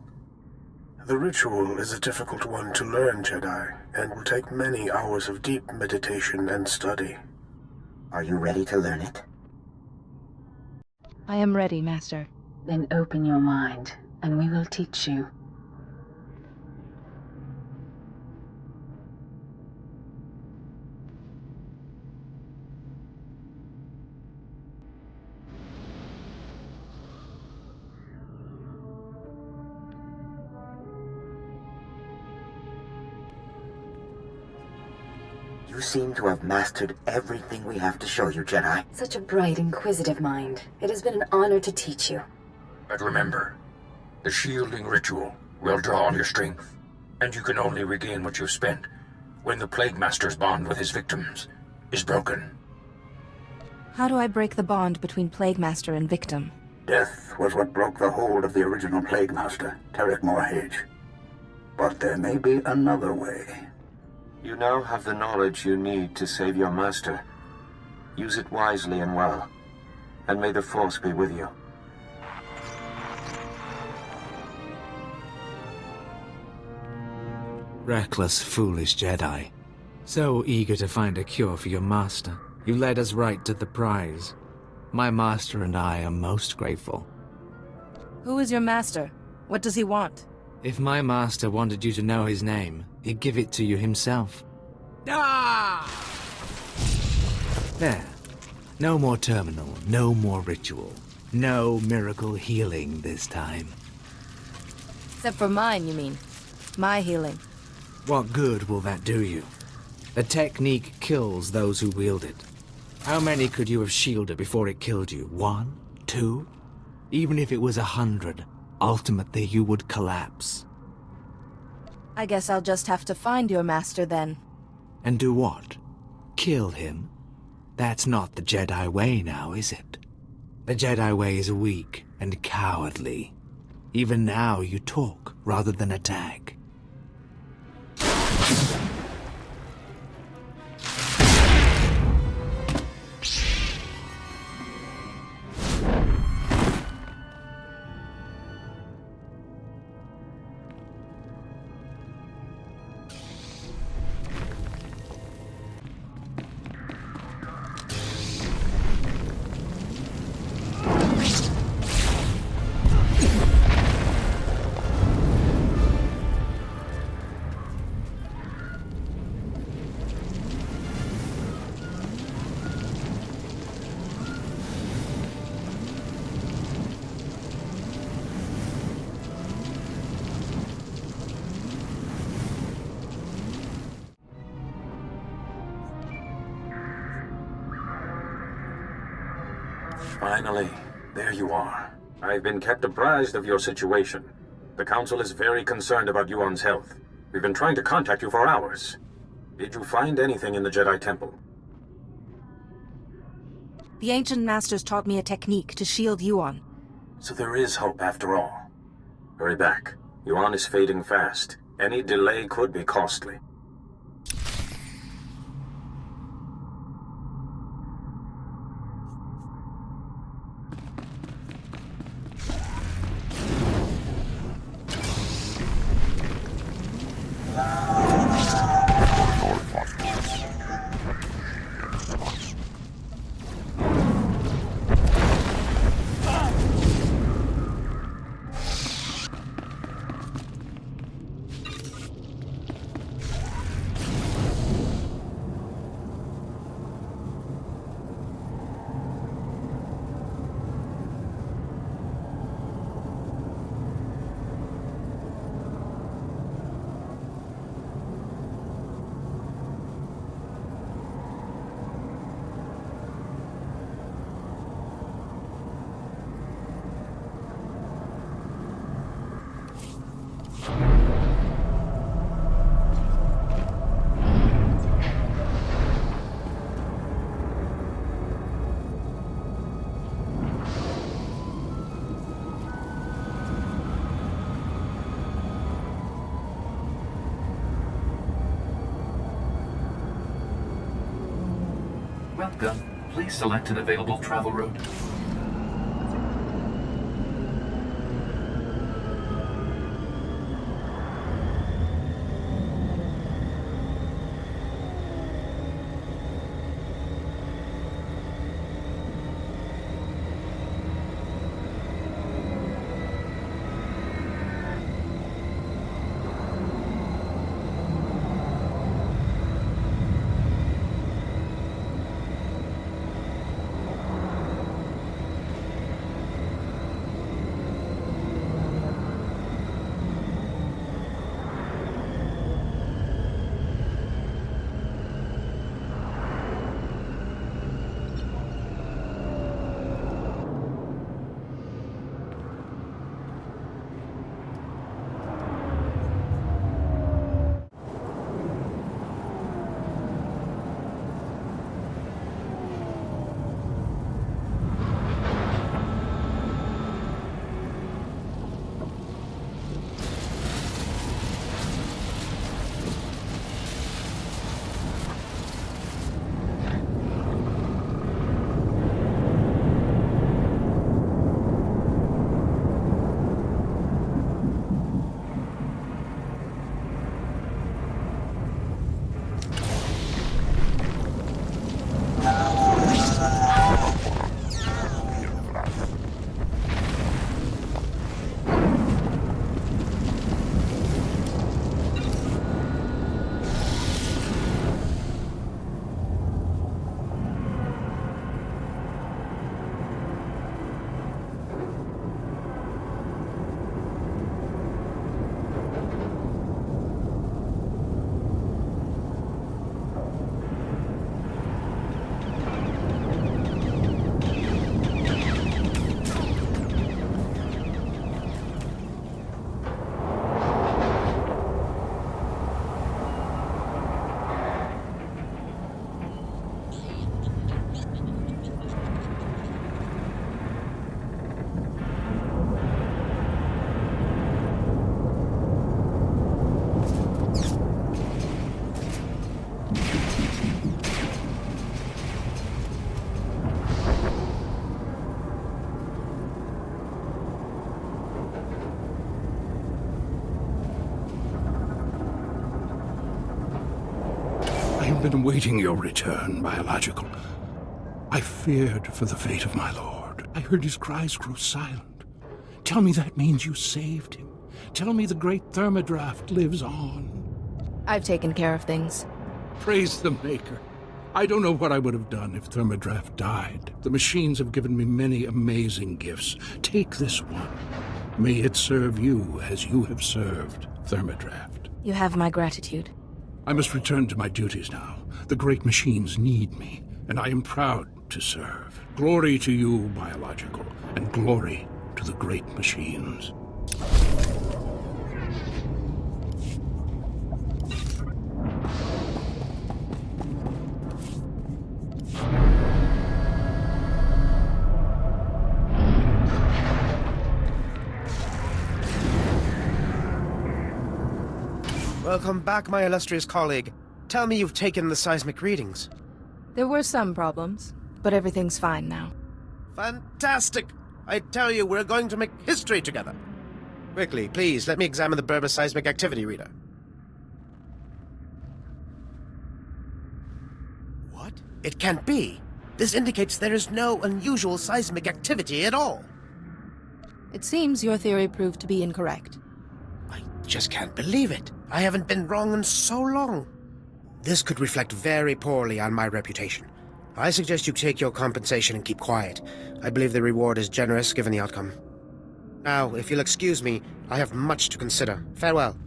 The ritual is a difficult one to learn, Jedi, and will take many hours of deep meditation and study. Are you ready to learn it? I am ready, Master. Then open your mind, and we will teach you. You seem to have mastered everything we have to show you, Jedi. Such a bright, inquisitive mind. It has been an honor to teach you. But remember, the shielding ritual will draw on your strength, and you can only regain what you've spent when the Plague Master's bond with his victims is broken. How do I break the bond between Plague Master and victim? Death was what broke the hold of the original Plague Master, Tarek Morhage. But there may be another way. You now have the knowledge you need to save your master. Use it wisely and well, and may the Force be with you. Reckless, foolish Jedi. So eager to find a cure for your master, you led us right to the prize. My master and I are most grateful. Who is your master? What does he want? If my master wanted you to know his name, he'd give it to you himself. Ah! There. No more terminal, no more ritual. No miracle healing this time. Except for mine, you mean? My healing. What good will that do you? The technique kills those who wield it. How many could you have shielded before it killed you? 1? 2? Even if it was 100, ultimately you would collapse. I guess I'll just have to find your master then. And do what? Kill him? That's not the Jedi way now, is it? The Jedi way is weak and cowardly. Even now you talk rather than attack. Finally, there you are. I've been kept apprised of your situation. The Council is very concerned about Yuan's health. We've been trying to contact you for hours. Did you find anything in the Jedi Temple? The Ancient Masters taught me a technique to shield Yuan. So there is hope after all. Hurry back. Yuan is fading fast. Any delay could be costly. Welcome. Please select an available travel route. I've been awaiting your return, biological. I feared for the fate of my lord. I heard his cries grow silent. Tell me that means you saved him. Tell me the great thermodraft lives on. I've taken care of things. Praise the Maker. I don't know what I would have done if Thermodraft died. The machines have given me many amazing gifts. Take this one. May it serve you as you have served Thermodraft. You have my gratitude. I must return to my duties now. The great machines need me, and I am proud to serve. Glory to you, biological, and glory to the great machines. Welcome back, my illustrious colleague. Tell me you've taken the seismic readings. There were some problems, but everything's fine now. Fantastic! I tell you, we're going to make history together. Quickly, please, let me examine the Berber seismic activity reader. What? It can't be. This indicates there is no unusual seismic activity at all. It seems your theory proved to be incorrect. I just can't believe it. I haven't been wrong in so long. This could reflect very poorly on my reputation. I suggest you take your compensation and keep quiet. I believe the reward is generous given the outcome. Now, if you'll excuse me, I have much to consider. Farewell.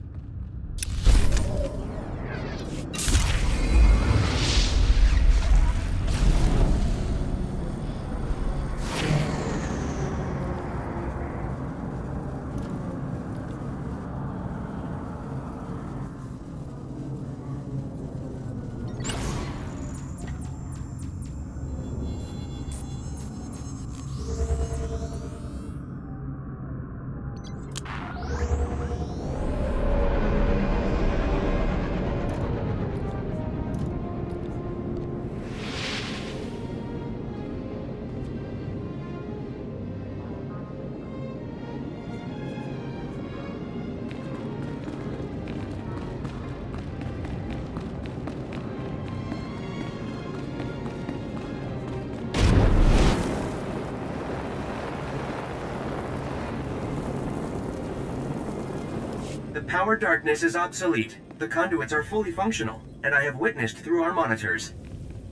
The power darkness is obsolete. The conduits are fully functional, and I have witnessed through our monitors.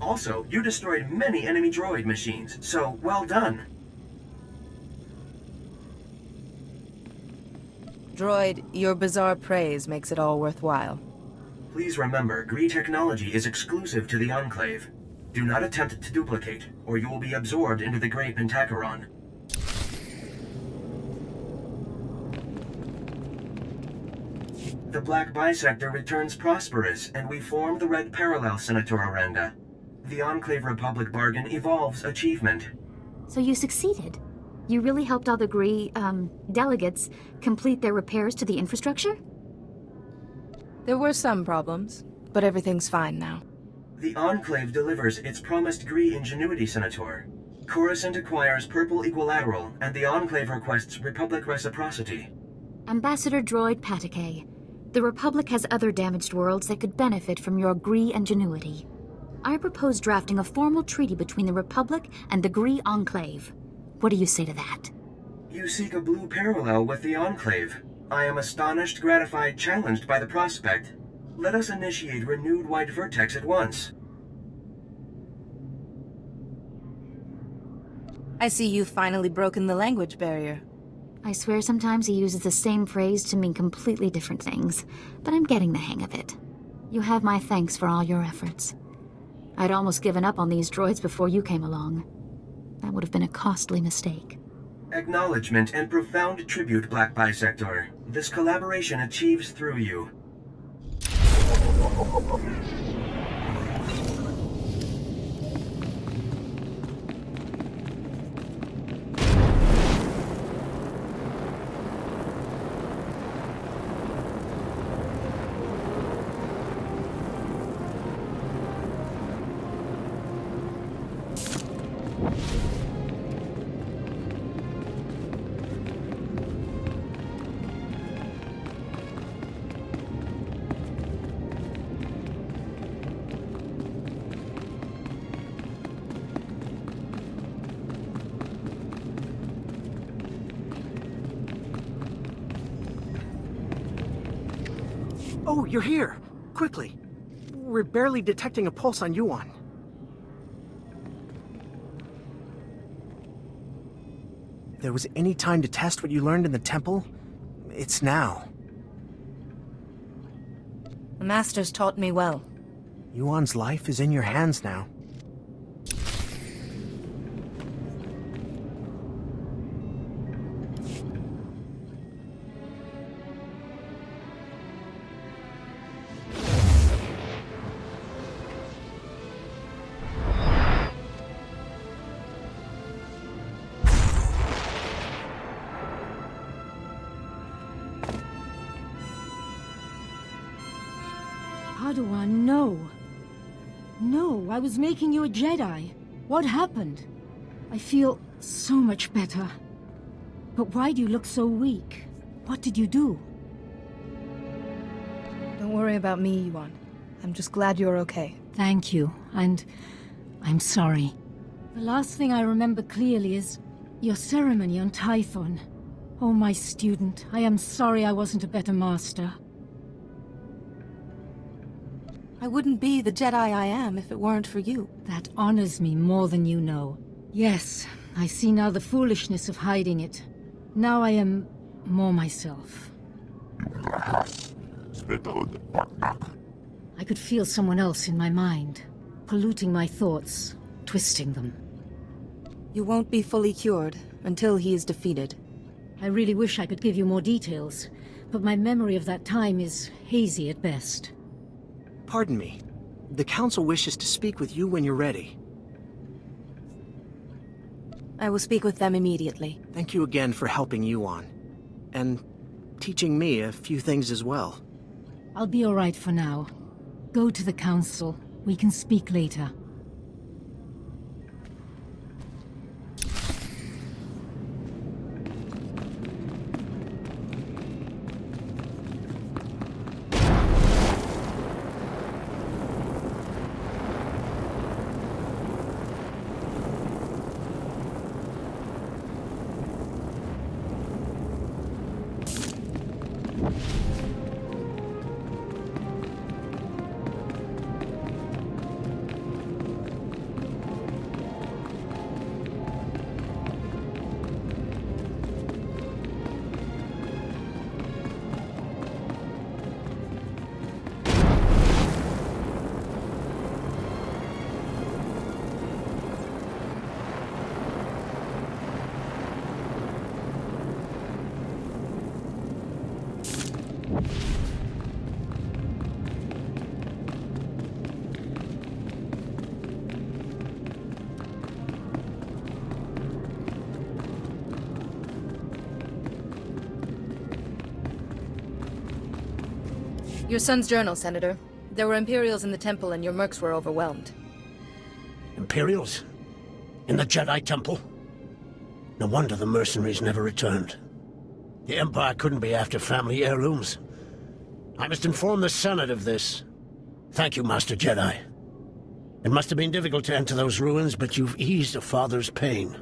Also, you destroyed many enemy droid machines, so well done. Droid, your bizarre praise makes it all worthwhile. Please remember, Gree technology is exclusive to the Enclave. Do not attempt to duplicate, or you will be absorbed into the Grey Pentacheron. The Black Bisector returns prosperous, and we form the Red Parallel, Senator Aranda. The Enclave Republic bargain evolves achievement. So you succeeded? You really helped all the Gree, delegates complete their repairs to the infrastructure? There were some problems, but everything's fine now. The Enclave delivers its promised Gree ingenuity, Senator. Coruscant acquires Purple Equilateral, and the Enclave requests Republic reciprocity. Ambassador Droid Patakay, the Republic has other damaged worlds that could benefit from your Gree ingenuity. I propose drafting a formal treaty between the Republic and the Gree Enclave. What do you say to that? You seek a blue parallel with the Enclave. I am astonished, gratified, challenged by the prospect. Let us initiate renewed white vertex at once. I see you've finally broken the language barrier. I swear sometimes he uses the same phrase to mean completely different things, but I'm getting the hang of it. You have my thanks for all your efforts. I'd almost given up on these droids before you came along. That would have been a costly mistake. Acknowledgement and profound tribute, Black Bisector. This collaboration achieves through you. Oh, you're here! Quickly! We're barely detecting a pulse on Yuan. If there was any time to test what you learned in the temple, it's now. The Masters taught me well. Yuan's life is in your hands now. Padawan, no. No, I was making you a Jedi. What happened? I feel so much better. But why do you look so weak? What did you do? Don't worry about me, Yuan. I'm just glad you're okay. Thank you, and I'm sorry. The last thing I remember clearly is your ceremony on Tython. Oh, my student, I am sorry I wasn't a better master. I wouldn't be the Jedi I am if it weren't for you. That honors me more than you know. Yes, I see now the foolishness of hiding it. Now I am more myself. I could feel someone else in my mind, polluting my thoughts, twisting them. You won't be fully cured until he is defeated. I really wish I could give you more details, but my memory of that time is hazy at best. Pardon me. The Council wishes to speak with you when you're ready. I will speak with them immediately. Thank you again for helping Yuan. And teaching me a few things as well. I'll be all right for now. Go to the Council. We can speak later. Your son's journal, Senator. There were Imperials in the temple and your mercs were overwhelmed. Imperials? In the Jedi Temple? No wonder the mercenaries never returned. The Empire couldn't be after family heirlooms. I must inform the Senate of this. Thank you, Master Jedi. It must have been difficult to enter those ruins, but you've eased a father's pain.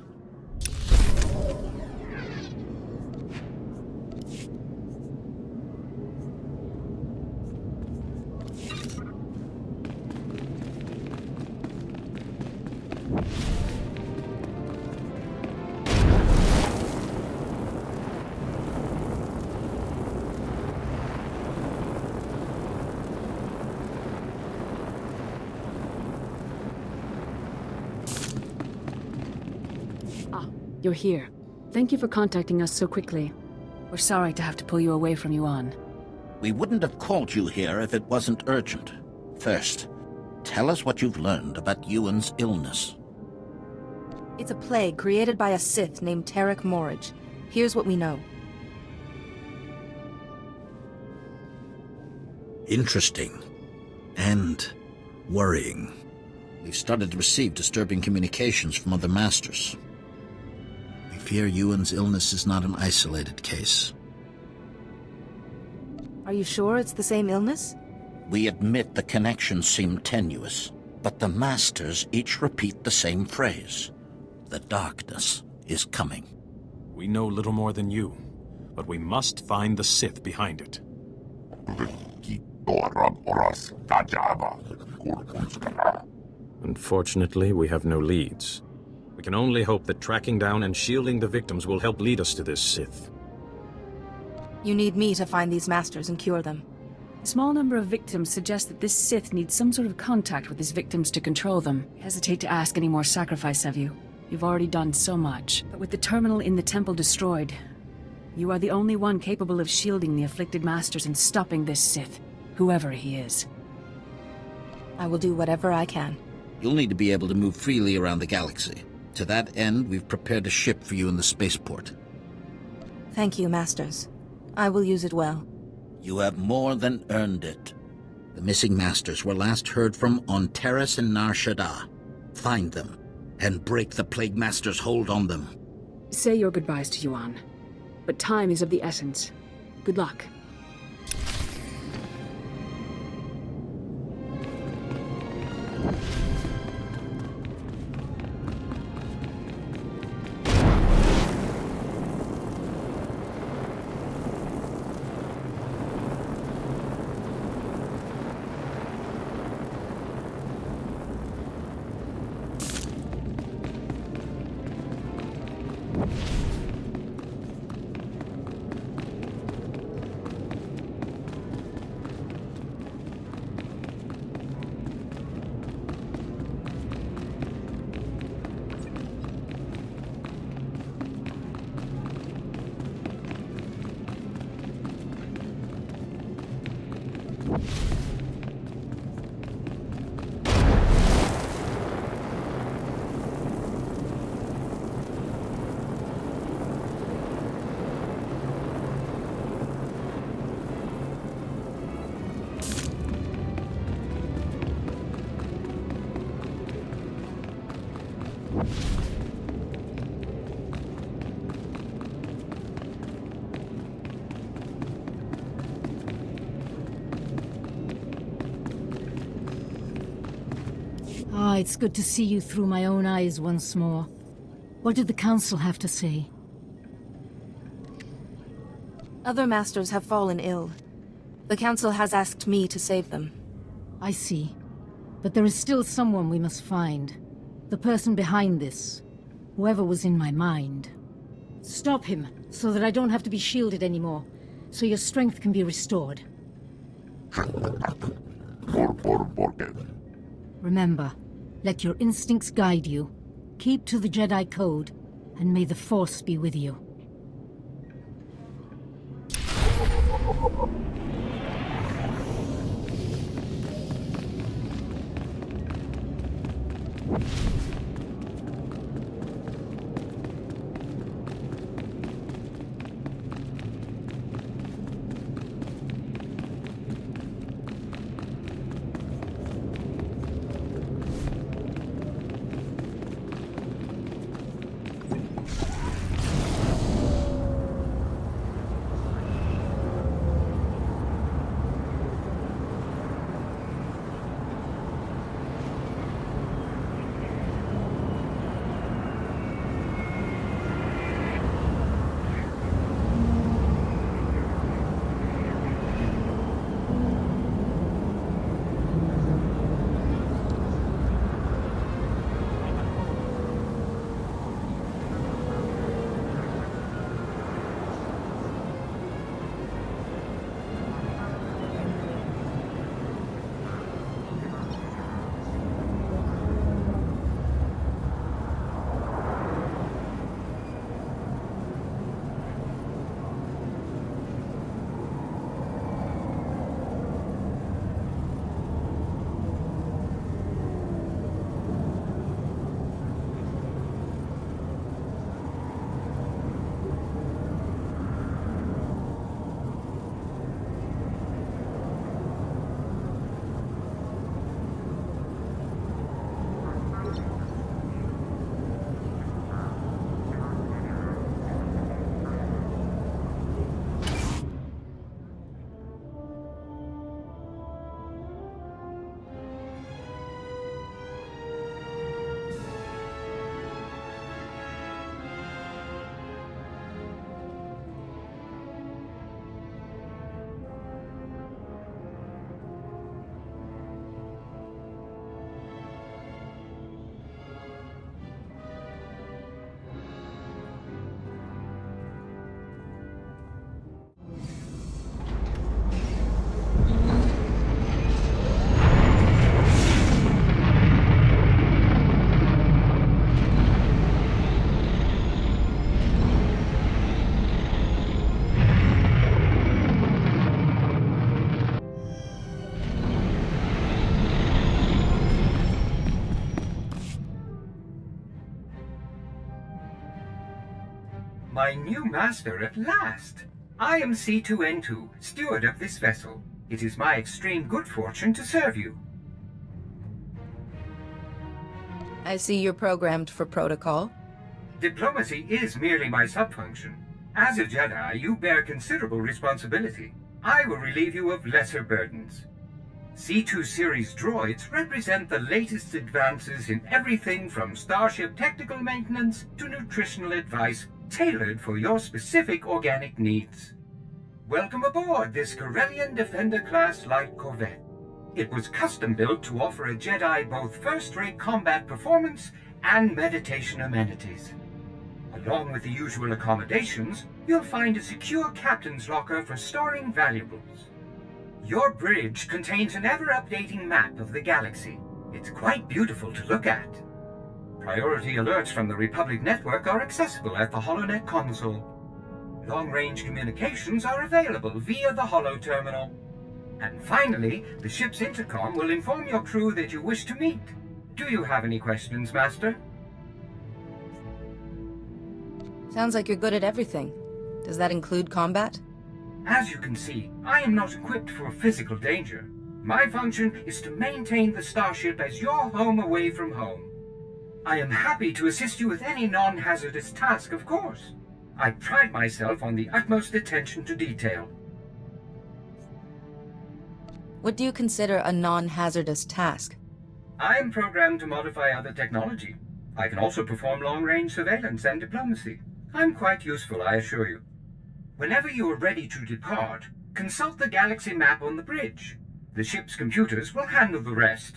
You're here. Thank you for contacting us so quickly. We're sorry to have to pull you away from Yuan. We wouldn't have called you here if it wasn't urgent. First, tell us what you've learned about Yuan's illness. It's a plague created by a Sith named Tarek Morridge. Here's what we know. Interesting. And worrying. We've started to receive disturbing communications from other masters. We fear Yuan's illness is not an isolated case. Are you sure it's the same illness? We admit the connections seem tenuous, but the masters each repeat the same phrase. The darkness is coming. We know little more than you, but we must find the Sith behind it. Unfortunately, we have no leads. We can only hope that tracking down and shielding the victims will help lead us to this Sith. You need me to find these masters and cure them. A small number of victims suggest that this Sith needs some sort of contact with his victims to control them. I hesitate to ask any more sacrifice of you. You've already done so much. But with the terminal in the temple destroyed, you are the only one capable of shielding the afflicted masters and stopping this Sith, whoever he is. I will do whatever I can. You'll need to be able to move freely around the galaxy. To that end, we've prepared a ship for you in the spaceport. Thank you, Masters. I will use it well. You have more than earned it. The missing masters were last heard from on Terrace and Nar Shaddaa. Find them, and break the Plague Master's hold on them. Say your goodbyes to Yuan. But time is of the essence. Good luck. It's good to see you through my own eyes once more. What did the Council have to say? Other masters have fallen ill. The Council has asked me to save them. I see. But there is still someone we must find. The person behind this. Whoever was in my mind. Stop him, so that I don't have to be shielded anymore. So your strength can be restored. Remember, let your instincts guide you. Keep to the Jedi Code, and may the Force be with you. My new master at last! I am C2N2, steward of this vessel. It is my extreme good fortune to serve you. I see you're programmed for protocol. Diplomacy is merely my subfunction. As a Jedi, you bear considerable responsibility. I will relieve you of lesser burdens. C2 series droids represent the latest advances in everything from starship technical maintenance to nutritional advice tailored for your specific organic needs. Welcome aboard this Corellian Defender-class light corvette. It was custom-built to offer a Jedi both first-rate combat performance and meditation amenities. Along with the usual accommodations, you'll find a secure captain's locker for storing valuables. Your bridge contains an ever-updating map of the galaxy. It's quite beautiful to look at. Priority alerts from the Republic network are accessible at the HoloNet console. Long-range communications are available via the Holo terminal. And finally, the ship's intercom will inform your crew that you wish to meet. Do you have any questions, Master? Sounds like you're good at everything. Does that include combat? As you can see, I am not equipped for physical danger. My function is to maintain the starship as your home away from home. I am happy to assist you with any non-hazardous task, of course. I pride myself on the utmost attention to detail. What do you consider a non-hazardous task? I am programmed to modify other technology. I can also perform long-range surveillance and diplomacy. I'm quite useful, I assure you. Whenever you are ready to depart, consult the galaxy map on the bridge. The ship's computers will handle the rest.